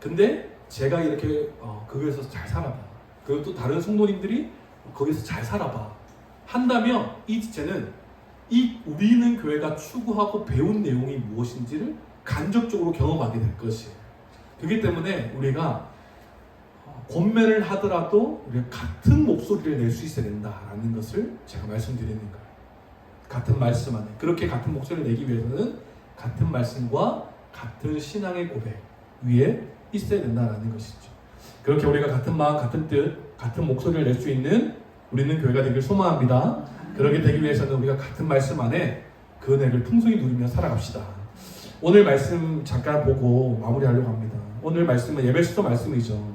C: 근데 제가 이렇게 거기에서 잘 살아봐. 그리고 또 다른 성도님들이 거기서 잘 살아봐 한다면 이 지체는 우리는 교회가 추구하고 배운 내용이 무엇인지를 간접적으로 경험하게 될 것이에요. 그렇기 때문에 우리가 권면을 하더라도 우리가 같은 목소리를 낼 수 있어야 된다라는 것을 제가 말씀드리는 거예요. 같은 말씀 안에 그렇게 같은 목소리를 내기 위해서는 같은 말씀과 같은 신앙의 고백 위에 있어야 된다라는 것이죠. 그렇게 우리가 같은 마음, 같은 뜻, 같은 목소리를 낼 수 있는 우리는 교회가 되길 소망합니다. 그렇게 되기 위해서는 우리가 같은 말씀 안에 그 은혜를 풍성히 누리며 살아갑시다. 오늘 말씀 잠깐 보고 마무리하려고 합니다. 오늘 말씀은 에베소서 말씀이죠.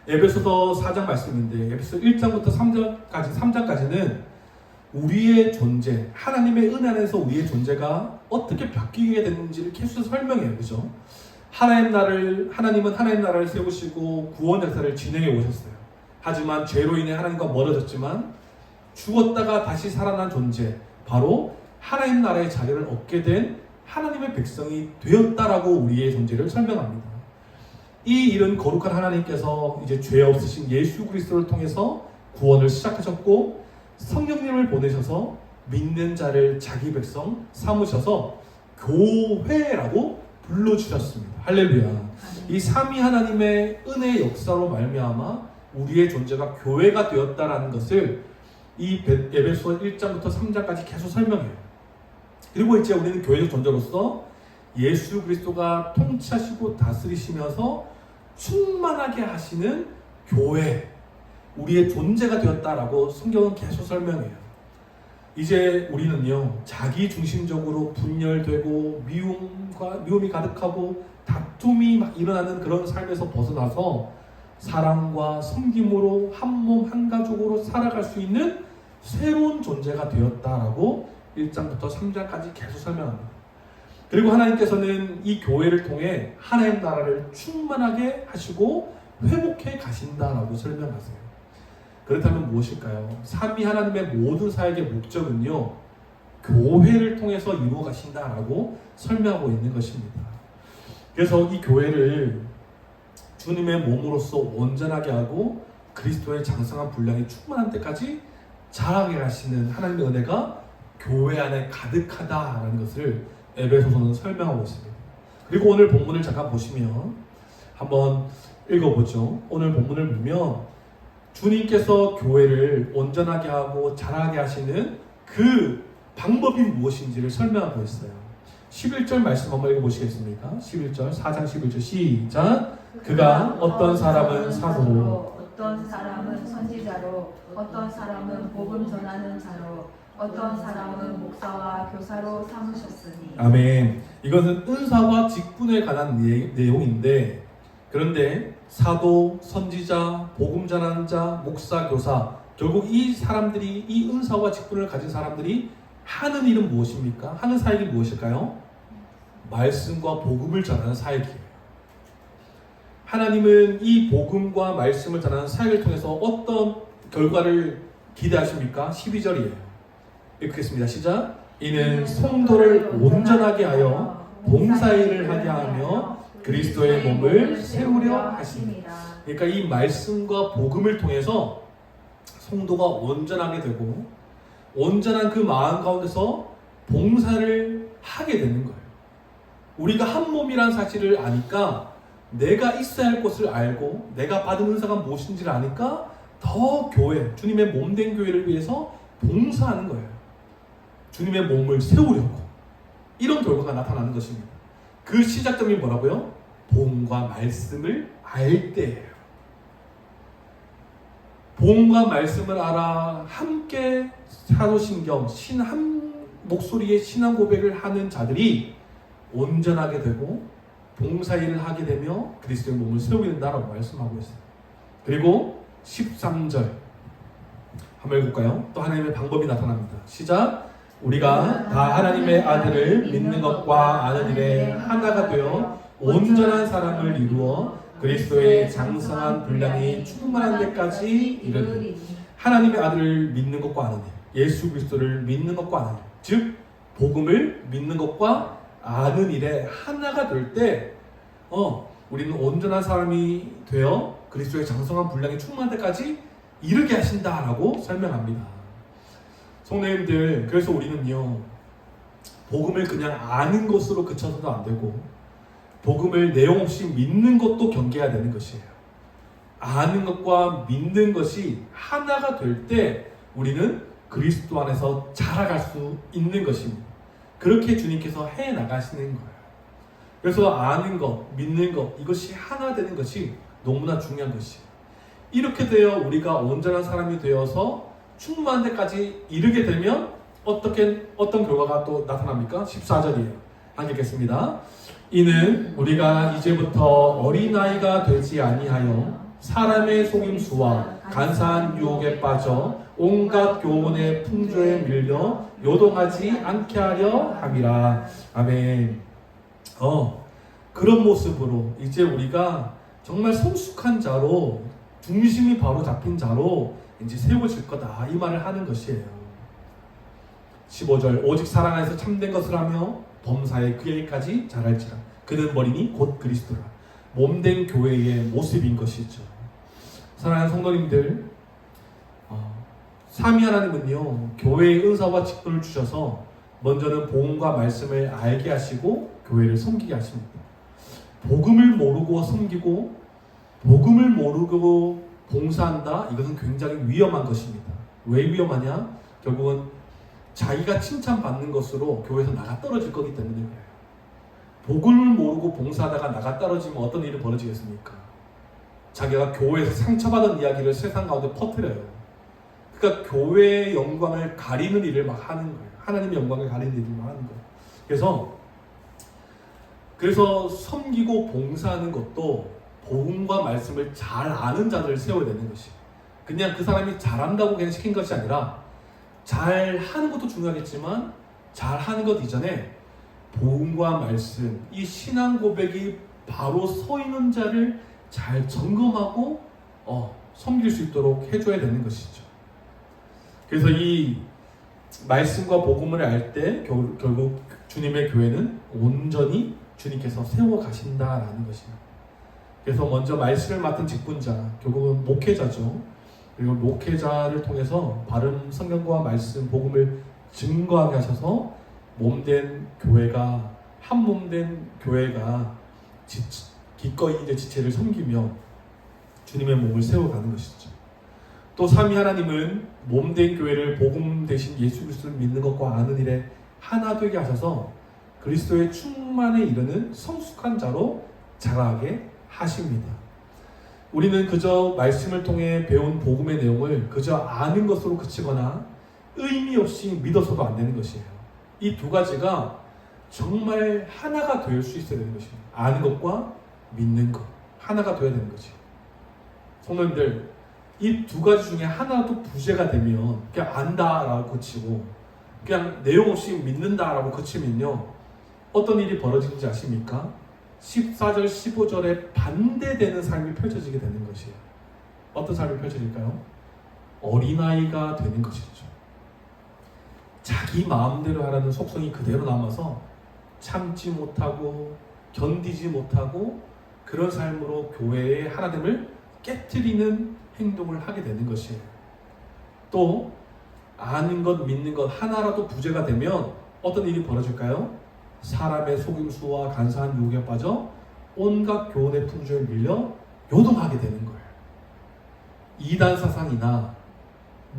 C: 에베소서 4장 말씀인데 에베소 1장부터 3장까지는 우리의 존재, 하나님의 은혜 안에서 우리의 존재가 어떻게 바뀌게 됐는지를 계속 설명해요. 그죠? 하나님은 하나님 나라를 세우시고 구원 역사를 진행해 오셨어요. 하지만 죄로 인해 하나님과 멀어졌지만 죽었다가 다시 살아난 존재, 바로 하나님 나라의 자리를 얻게 된 하나님의 백성이 되었다라고 우리의 존재를 설명합니다. 이 일은 거룩한 하나님께서 이제 죄 없으신 예수 그리스도를 통해서 구원을 시작하셨고 성령님을 보내셔서 믿는 자를 자기 백성 삼으셔서 교회라고 불러주셨습니다. 할렐루야. 이 삼위 하나님의 은혜의 역사로 말미암아 우리의 존재가 교회가 되었다라는 것을 이 에베소서 1장부터 3장까지 계속 설명해요. 그리고 이제 우리는 교회적 존재로서 예수 그리스도가 통치하시고 다스리시면서 충만하게 하시는 교회, 우리의 존재가 되었다라고 성경은 계속 설명해요. 이제 우리는요, 자기 중심적으로 분열되고 미움이 가득하고 다툼이 막 일어나는 그런 삶에서 벗어나서 사랑과 섬김으로 한 몸 한 가족으로 살아갈 수 있는 새로운 존재가 되었다라고 1장부터 3장까지 계속 설명합니다. 그리고 하나님께서는 이 교회를 통해 하나님 나라를 충만하게 하시고 회복해 가신다라고 설명하세요. 그렇다면 무엇일까요? 삼위 하나님의 모든 사역의 목적은요, 교회를 통해서 이루어 가신다라고 설명하고 있는 것입니다. 그래서 이 교회를 주님의 몸으로서 온전하게 하고 그리스도의 장성한 분량이 충만한 때까지 자라게 하시는 하나님의 은혜가 교회 안에 가득하다라는 것을 에베소서는 설명하고 있습니다. 그리고 오늘 본문을 잠깐 보시면 한번 읽어보죠. 오늘 본문을 보면 주님께서 교회를 온전하게 하고 자라게 하시는 그 방법이 무엇인지를 설명하고 있어요. 11절 말씀 한번 읽어보시겠습니까? 11절, 4장 11절 시작. 그가 어떤 사람은 사도로,
D: 어떤 사람은 선지자로, 어떤 사람은 복음 전하는 자로, 어떤 사람은 목사와 교사로 삼으셨으니.
C: 아멘. 이것은 은사와 직분에 관한 내용인데, 그런데 사도, 선지자, 복음 전하는 자, 목사, 교사, 결국 이 사람들이, 이 은사와 직분을 가진 사람들이 하는 일은 무엇입니까? 하는 사역이 무엇일까요? 말씀과 복음을 전하는 사역이에요. 하나님은 이 복음과 말씀을 전하는 사역을 통해서 어떤 결과를 기대하십니까? 12절이에요. 읽겠습니다. 시작. 이는 성도를 온전하게 하여 봉사일을 하게 하며 그리스도의 몸을 세우려 하십니다. 그러니까 이 말씀과 복음을 통해서 성도가 온전하게 되고 온전한 그 마음 가운데서 봉사를 하게 되는 거예요. 우리가 한 몸이라는 사실을 아니까 내가 있어야 할 것을 알고 내가 받은 은사가 무엇인지를 아니까 더 교회, 주님의 몸된 교회를 위해서 봉사하는 거예요. 주님의 몸을 세우려고. 이런 결과가 나타나는 것입니다. 그 시작점이 뭐라고요? 복음과 말씀을 알 때예요. 복음과 말씀을 알아 함께 사도신경 한 목소리의 신앙 고백을 하는 자들이 온전하게 되고 봉사일을 하게 되며 그리스도의 몸을 세우게 된다라고 말씀하고 있어요. 그리고 13절 한번 읽을까요? 또 하나님의 방법이 나타납니다. 시작. 우리가 다 하나님의 아들을 믿는 것과 아는 일에 하나가 되어 온전한 사람을 이루어 그리스도의 장성한 분량이 충만한 데까지 이르리니. 하나님의 아들을 믿는 것과 아는 일, 예수 그리스도를 믿는 것과 아는 일, 즉 복음을 믿는 것과 아는 일에 하나가 될 때 우리는 온전한 사람이 되어 그리스도의 장성한 분량이 충만한 데까지 이르게 하신다라고 설명합니다. 성도님들, 그래서 우리는요, 복음을 그냥 아는 것으로 그쳐서도 안 되고 복음을 내용 없이 믿는 것도 경계해야 되는 것이에요. 아는 것과 믿는 것이 하나가 될 때 우리는 그리스도 안에서 자라갈 수 있는 것입니다. 그렇게 주님께서 해 나가시는 거예요. 그래서 아는 것, 믿는 것, 이것이 하나 되는 것이 너무나 중요한 것이에요. 이렇게 되어 우리가 온전한 사람이 되어서 충만한 데까지 이르게 되면 어떤 결과가 또 나타납니까? 14절이에요. 한번 읽겠습니다. 이는 우리가 이제부터 어린아이가 되지 아니하여 사람의 속임수와 간사한 유혹에 빠져 온갖 교훈의 풍조에 밀려 요동하지 않게 하려 함이라. 아멘. 그런 모습으로 이제 우리가 정말 성숙한 자로, 중심이 바로 잡힌 자로 이제 세워질 거다, 이 말을 하는 것이에요. 15절, 오직 사랑 안에서 참된 것을 하며 범사에 그에게까지 자랄지라. 그는 머리니 곧 그리스도라. 몸된 교회의 모습인 것이죠. 사랑하는 성도님들, 삼위 하나님은요, 교회의 은사와 직분을 주셔서 먼저는 복음과 말씀을 알게 하시고 교회를 섬기게 하십니다. 복음을 모르고 섬기고 복음을 모르고 봉사한다, 이것은 굉장히 위험한 것입니다. 왜 위험하냐? 결국은 자기가 칭찬받는 것으로 교회에서 나가 떨어질 거기 때문에 그래요. 복음을 모르고 봉사하다가 나가 떨어지면 어떤 일이 벌어지겠습니까? 자기가 교회에서 상처받은 이야기를 세상 가운데 퍼뜨려요. 그러니까 교회의 영광을 가리는 일을 막 하는 거예요. 하나님의 영광을 가리는 일을 막 하는 거예요. 그래서 섬기고 봉사하는 것도 복음과 말씀을 잘 아는 자들을 세워야 되는 것이에요. 그냥 그 사람이 잘한다고 그냥 시킨 것이 아니라, 잘하는 것도 중요하겠지만 잘하는 것 이전에 복음과 말씀, 이 신앙 고백이 바로 서 있는 자를 잘 점검하고 섬길 수 있도록 해줘야 되는 것이죠. 그래서 이 말씀과 복음을 알 때 결국 주님의 교회는 온전히 주님께서 세워 가신다라는 것입니다. 그래서 먼저 말씀을 맡은 직분자, 결국은 목회자죠. 그리고 목회자를 통해서 바른 성경과 말씀, 복음을 증거하게 하셔서 몸된 교회가, 한 몸된 교회가 기꺼이 이제 지체를 섬기며 주님의 몸을 세워가는 것이죠. 또 삼위 하나님은 몸된 교회를 복음 대신 예수 그리스도를 믿는 것과 아는 일에 하나 되게 하셔서 그리스도의 충만에 이르는 성숙한 자로 자라게 하십니다. 우리는 그저 말씀을 통해 배운 복음의 내용을 그저 아는 것으로 그치거나 의미 없이 믿어서도 안 되는 것이에요. 이 두 가지가 정말 하나가 될 수 있어야 되는 것이에요. 아는 것과 믿는 것, 하나가 되어야 되는 거지. 성도님들, 이 두 가지 중에 하나도 부재가 되면 그냥 안다라고 그치고 그냥 내용 없이 믿는다라고 그치면요, 어떤 일이 벌어지는지 아십니까? 14절, 15절에 반대되는 삶이 펼쳐지게 되는 것이에요. 어떤 삶이 펼쳐질까요? 어린아이가 되는 것이죠. 자기 마음대로 하라는 속성이 그대로 남아서 참지 못하고 견디지 못하고 그런 삶으로 교회의 하나됨을 깨트리는 행동을 하게 되는 것이에요. 또 아는 것, 믿는 것 하나라도 부재가 되면 어떤 일이 벌어질까요? 사람의 속임수와 간사한 유혹에 빠져 온갖 교훈의 풍조에 밀려 요동하게 되는 거예요. 이단 사상이나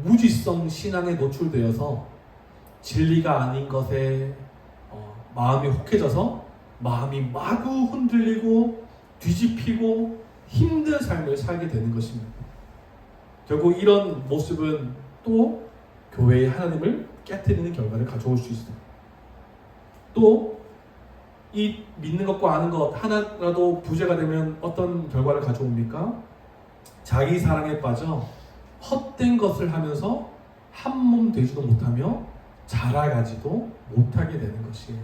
C: 무지성 신앙에 노출되어서 진리가 아닌 것에 마음이 혹해져서 마음이 마구 흔들리고 뒤집히고 힘든 삶을 살게 되는 것입니다. 결국 이런 모습은 또 교회의 하나님을 깨트리는 결과를 가져올 수 있어요. 또 이 믿는 것과 아는 것 하나라도 부재가 되면 어떤 결과를 가져옵니까? 자기 사랑에 빠져 헛된 것을 하면서 한 몸 되지도 못하며 자라가지도 못하게 되는 것이에요.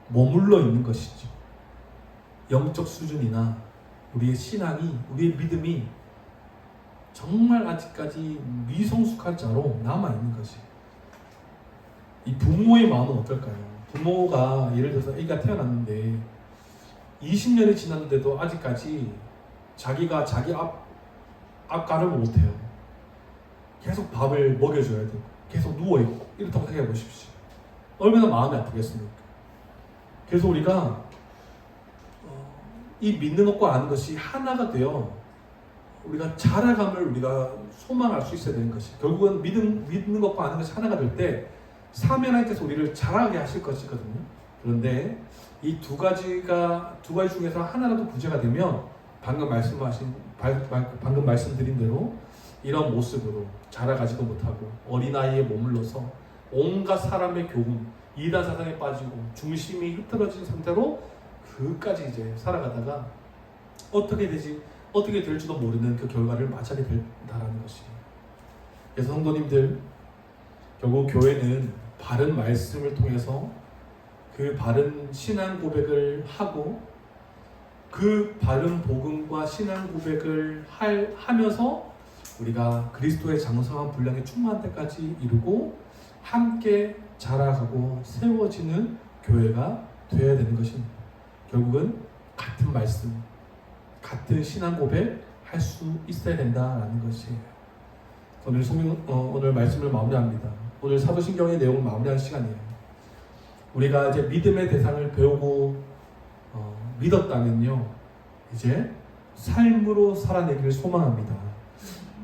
C: 머물러 있는 것이죠. 영적 수준이나 우리의 신앙이, 우리의 믿음이 정말 아직까지 미성숙한 자로 남아있는 것이에요. 이 부모의 마음은 어떨까요? 부모가 예를 들어서 아기가 태어났는데 20년이 지났는데도 아직까지 자기가 자기 앞가름을 못해요. 계속 밥을 먹여줘야 되고 계속 누워있고 이렇다고 생각해 보십시오. 얼마나 마음이 아프겠습니까? 그래서 우리가 이 믿는 것과 아는 것이 하나가 되어 우리가 자라감을 우리가 소망할 수 있어야 되는 것이, 결국은 믿는 것과 아는 것이 하나가 될 때 삼위 하나님께서 우리를 자라게 하실 것이거든요. 그런데 이 두 가지 중에서 하나라도 부재가 되면 방금 말씀드린 대로 이런 모습으로 자라가지도 못하고 어린아이에 머물러서 온갖 사람의 교훈, 이단 사상에 빠지고 중심이 흐트러진 상태로 그까지 이제 살아가다가 어떻게 되지? 어떻게 될지도 모르는 그 결과를 맞이하게 된다는 것이. 그래서 성도님들, 결국 교회는 바른 말씀을 통해서 그 바른 신앙 고백을 하고 그 바른 복음과 신앙 고백을 하면서 우리가 그리스도의 장성한 분량에 충만한 때까지 이루고 함께 자라가고 세워지는 교회가 되어야 되는 것입니다. 결국은 같은 말씀, 같은 신앙 고백 할 수 있어야 된다라는 것이에요. 오늘 말씀을 마무리합니다. 오늘 사도신경의 내용을 마무리할 시간이에요. 우리가 이제 믿음의 대상을 배우고 믿었다면요, 이제 삶으로 살아내기를 소망합니다.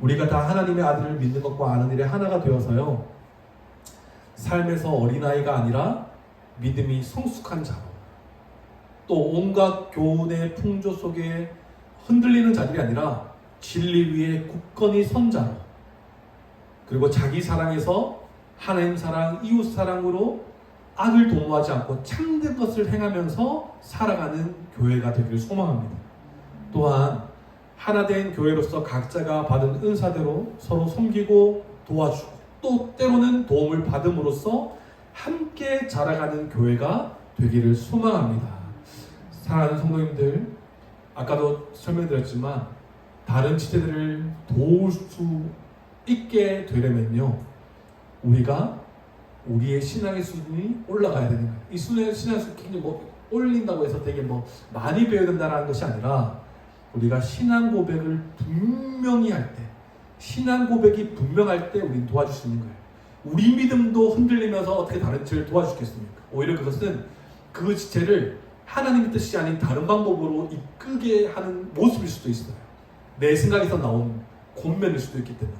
C: 우리가 다 하나님의 아들을 믿는 것과 아는 일에 하나가 되어서요, 삶에서 어린아이가 아니라 믿음이 성숙한 자로, 또 온갖 교훈의 풍조 속에 흔들리는 자들이 아니라 진리 위에 굳건히 선 자로, 그리고 자기 사랑에서 하나님 사랑, 이웃 사랑으로 악을 도모하지 않고 참된 것을 행하면서 살아가는 교회가 되기를 소망합니다. 또한 하나된 교회로서 각자가 받은 은사대로 서로 섬기고 도와주고, 또 때로는 도움을 받음으로써 함께 자라가는 교회가 되기를 소망합니다. 사랑하는 성도님들, 아까도 설명드렸지만 다른 지체들을 도울 수 있게 되려면요, 우리가 우리의 신앙의 수준이 올라가야 되는 거예요. 이 신앙의 수준이 올린다고 해서 되게 많이 배워야 된다는 것이 아니라, 우리가 신앙 고백을 분명히 할 때, 신앙 고백이 분명할 때 우리는 도와줄 수 있는 거예요. 우리 믿음도 흔들리면서 어떻게 다른 지체를 도와주겠습니까? 오히려 그것은 그 지체를 하나님의 뜻이 아닌 다른 방법으로 이끌게 하는 모습일 수도 있어요. 내 생각에서 나온 권면일 수도 있기 때문에.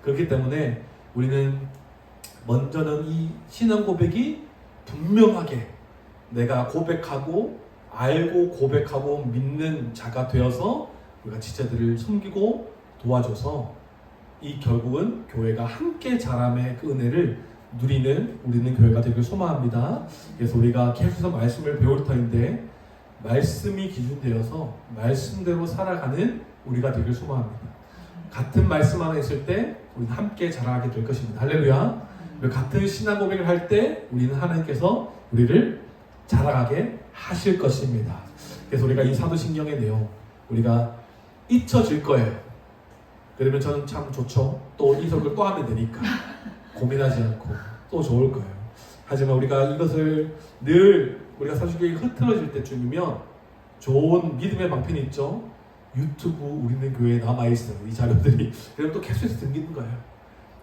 C: 그렇기 때문에 우리는 먼저는 이 신앙 고백이 분명하게 내가 고백하고 알고 고백하고 믿는 자가 되어서 우리가 지체들을 섬기고 도와줘서 이 결국은 교회가 함께 자람의 그 은혜를 누리는 우리는 교회가 되길 소망합니다. 그래서 우리가 계속해서 말씀을 배울 터인데, 말씀이 기준되어서 말씀대로 살아가는 우리가 되길 소망합니다. 같은 말씀 안에 있을 때 우리는 함께 자라게 될 것입니다. 할렐루야. 같은 신앙 고백을 할 때 우리는 하나님께서 우리를 자라가게 하실 것입니다. 그래서 우리가 이 사도신경의 내용 우리가 잊혀질 거예요. 그러면 저는 참 좋죠. 또 이석을 또 하면 되니까 고민하지 않고 또 좋을 거예요. 하지만 우리가 이것을 늘 우리가 사도신경이 흐트러질 때쯤이면 좋은 믿음의 방편이 있죠. 유튜브 우리는 교회에 남아있어요. 이 자료들이. 그럼 또 계속해서 듣는 거예요.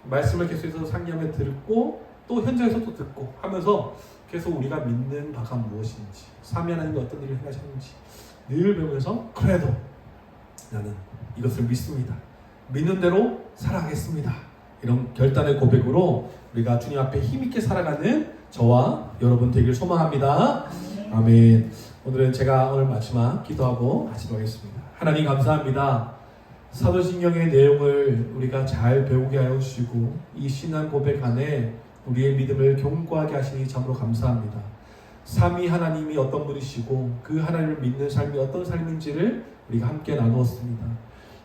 C: 말씀을 계속해서 상기하며 듣고 또 현장에서 또 듣고 하면서 계속 우리가 믿는 바가 무엇인지, 삼위 하나님이 어떤 일을 행하셨는지 늘 배우면서, 그래도 나는 이것을 믿습니다, 믿는 대로 살아가겠습니다, 이런 결단의 고백으로 우리가 주님 앞에 힘있게 살아가는 저와 여러분 되길 소망합니다. 아멘. 오늘은 제가 오늘 마지막 기도하고 하도록 하겠습니다. 하나님 감사합니다. 사도신경의 내용을 우리가 잘 배우게 하여 주시고 이 신앙 고백 안에 우리의 믿음을 견고하게 하시니 참으로 감사합니다. 삼위 하나님이 어떤 분이시고 그 하나님을 믿는 삶이 어떤 삶인지를 우리가 함께 나누었습니다.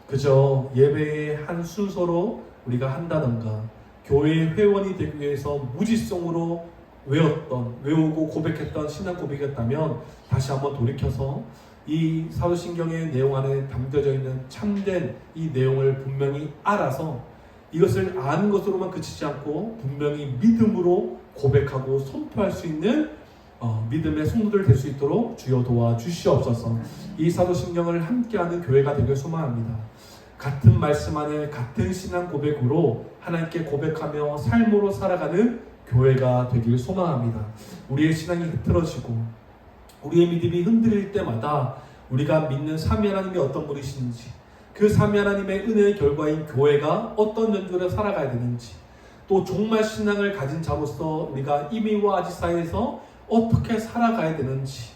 C: 그저 예배의 한 순서로 우리가 한다던가 교회의 회원이 되기 위해서 무지성으로 외우고 고백했던 신앙 고백이었다면 다시 한번 돌이켜서 이 사도신경의 내용 안에 담겨져 있는 참된 이 내용을 분명히 알아서 이것을 아는 것으로만 그치지 않고 분명히 믿음으로 고백하고 선포할 수 있는 믿음의 성도들 될 수 있도록 주여 도와주시옵소서. 이 사도신경을 함께하는 교회가 되길 소망합니다. 같은 말씀 안에 같은 신앙 고백으로 하나님께 고백하며 삶으로 살아가는 교회가 되길 소망합니다. 우리의 신앙이 흐트러지고 우리의 믿음이 흔들릴 때마다 우리가 믿는 삼위 하나님이 어떤 분이신지, 그 삼위 하나님의 은혜의 결과인 교회가 어떤 연주를 살아가야 되는지, 또 종말 신앙을 가진 자로서 우리가 이미와 아지 사이에서 어떻게 살아가야 되는지,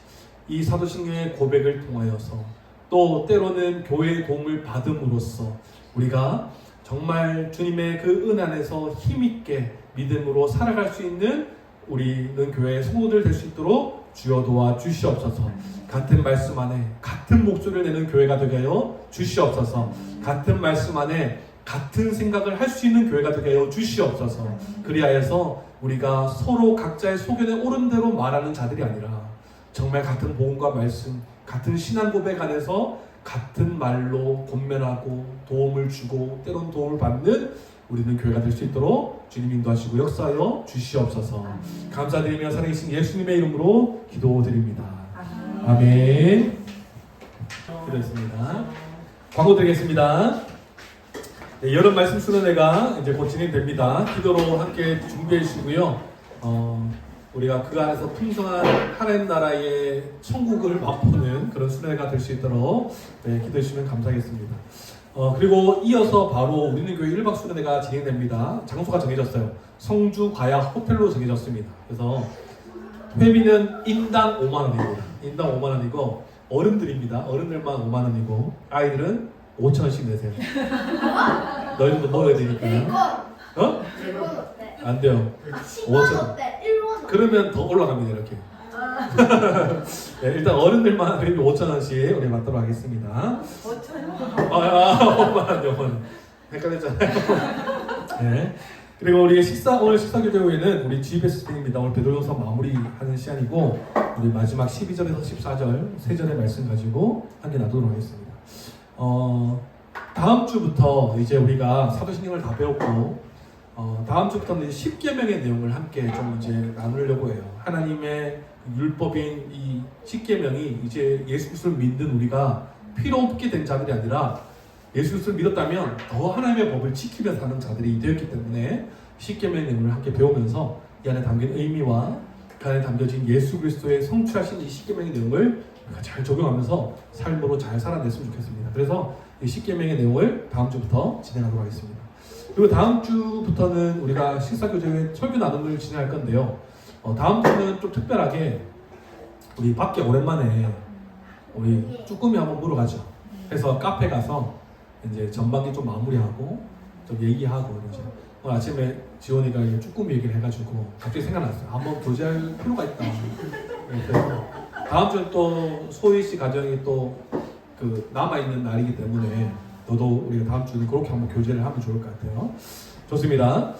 C: 이 사도신경의 고백을 통하여서 또 때로는 교회의 도움을 받음으로써 우리가 정말 주님의 그 은혜 안에서 힘있게 믿음으로 살아갈 수 있는 우리는 교회의 성도들 될 수 있도록 주여 도와주시옵소서. 같은 말씀 안에 같은 목소리를 내는 교회가 되게 하여 주시옵소서. 같은 말씀 안에 같은 생각을 할 수 있는 교회가 되게 하여 주시옵소서. 그리하여서 우리가 서로 각자의 소견에 옳은 대로 말하는 자들이 아니라 정말 같은 복음과 말씀, 같은 신앙 고백 안에서 같은 말로 권면하고 도움을 주고 때론 도움을 받는 우리는 교회가 될 수 있도록 주님 인도하시고 역사하여 주시옵소서. 감사드리며 살아계신 예수님의 이름으로 기도드립니다. 아멘. 기도했습니다. 광고 드리겠습니다. 네, 여름 말씀 수련회가 이제 곧 진행됩니다. 기도로 함께 준비해 주시고요. 우리가 그 안에서 풍성한 하나님 나라의 천국을 맛보는 그런 수련회가 될 수 있도록 기도해 주시면 감사하겠습니다. 그리고 이어서 바로 우리는 교회 1박 수련회가 진행됩니다. 장소가 정해졌어요. 성주 과약 호텔로 정해졌습니다. 그래서 회비는 인당 5만원입니다. 인당 5만원이고 어른들입니다. 어른들만 5만원이고 아이들은 5천원씩 내세요. 너희들도 먹어야 되니까요. 어? 안 돼요. 5천. 그러면 더 올라갑니다. 이렇게. 네, 일단 어른들만 회비 5천원씩 우리 받도록 하겠습니다. 5천원? 5만원. 헷갈렸잖아요. 네. 그리고 우리 오늘 식사 교제 후에는 우리 GBS 스팅입니다. 오늘 베드로전서 마무리하는 시간이고 우리 마지막 12절에서 14절 세 절의 말씀 가지고 함께 나누도록 하겠습니다. 다음 주부터 이제 우리가 사도신경을 다 배웠고 다음 주부터는 10계명의 내용을 함께 좀 이제 나누려고 해요. 하나님의 율법인 이 10계명이 이제 예수 그리스도를 믿는 우리가 필요 없게 된 자들이 아니라 예수 그리스도를 믿었다면 더 하나님의 법을 지키며 사는 자들이 되었기 때문에 10계명의 내용을 함께 배우면서 이 안에 담긴 의미와 그 안에 담겨진 예수 그리스도의 성취하신 이 10계명의 내용을 우리가 잘 적용하면서 삶으로 잘 살아냈으면 좋겠습니다. 그래서 이 10계명의 내용을 다음 주부터 진행하도록 하겠습니다. 그리고 다음 주부터는 우리가 식사교제회 설교 나눔을 진행할 건데요. 다음 주는 좀 특별하게 우리 밖에 오랜만에 우리 쭈꾸미 한번 보러 가죠. 그래서 카페 가서 이제 전반기 좀 마무리하고 좀 얘기하고 이러죠. 오늘 아침에 지원이가 쭈꾸미 얘기를 해가지고 갑자기 생각났어요. 한번 교제할 필요가 있다. 그래서 다음 주는 또 소희 씨 가정이 또 그 남아있는 날이기 때문에 너도 우리가 다음 주는 그렇게 한번 교제를 하면 좋을 것 같아요. 좋습니다.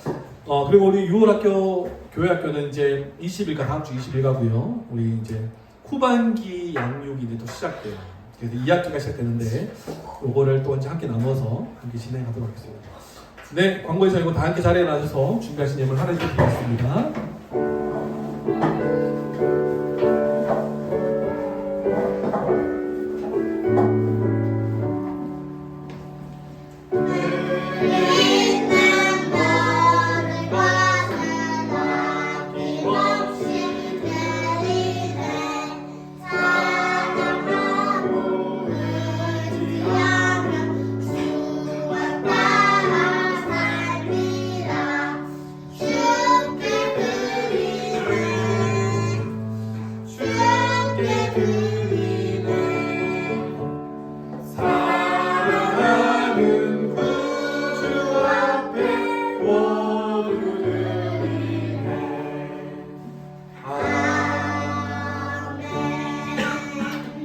C: 그리고 우리 6월 학교 교회 학교는 이제 20일가 다음 주 20일 가고요. 우리 이제 후반기 양육이 이제 또 시작돼요. 그래서 2학기가 시작되는데 요거를 또 이제 함께 나눠서 함께 진행하도록 하겠습니다. 네, 광고에서 이거 다 함께 자리에 나셔서 준비하신 예물 하나님께 드리겠습니다.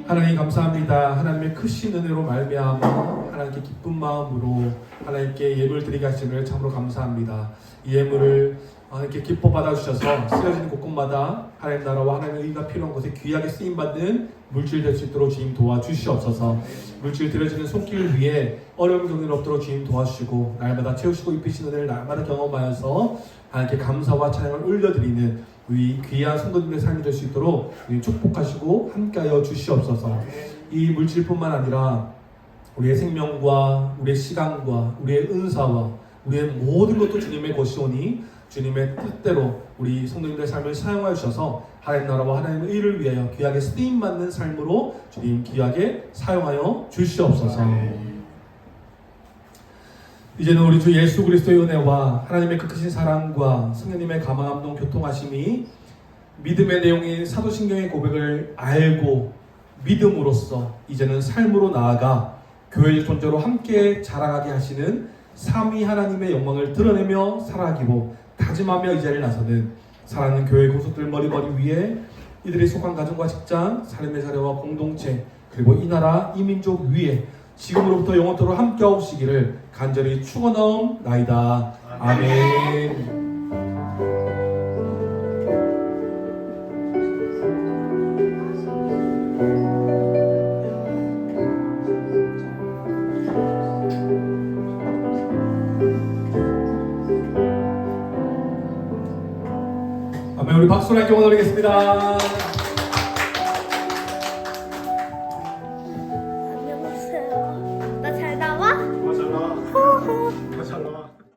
C: 하나님 감사합니다. 하나님의 크신 은혜로 말미암아 하나님께 기쁜 마음으로 하나님께 예물 드리게 하심을 참으로 감사합니다. 이 예물을 하나님께 기뻐 받아주셔서 쓰여지는 곳곳마다 하나님 나라와 하나님의 의가 필요한 곳에 귀하게 쓰임받는 물질 될 수 있도록 주님 도와주시옵소서. 물질 드려지는 손길 위에 어려움 경륜 없도록 주님 도와주시고 날마다 채우시고 입히시는 은혜를 날마다 경험하여서 하나님께 감사와 찬양을 올려드리는 우리 귀한 성도님의 삶이 될 수 있도록 축복하시고 함께하여 주시옵소서. 이 물질뿐만 아니라 우리의 생명과 우리의 시간과 우리의 은사와 우리의 모든 것도 주님의 것이오니 주님의 뜻대로 우리 성도님들의 삶을 사용하여 주셔서 하나님 나라와 하나님의 의를 위하여 귀하게 쓰임받는 삶으로 주님 귀하게 사용하여 주시옵소서. 이제는 우리 주 예수 그리스도의 은혜와 하나님의 그 크신 사랑과 성령님의 감화감동 교통하심이 믿음의 내용인 사도신경의 고백을 알고 믿음으로써 이제는 삶으로 나아가 교회의 존재로 함께 자라가게 하시는 삼위 하나님의 영광을 드러내며 살아가기로 다짐하며 이 자리에 나서는 사랑하는 교회 공속들 머리머리 위에 이들이 속한 가정과 직장, 삶의 자리와 공동체 그리고 이 나라 이 민족 위에 지금으로부터 영원토록 함께 하시기를 간절히 축원하옵나이다. 아멘. 아멘. 우리 박수로 함께 올리겠습니다.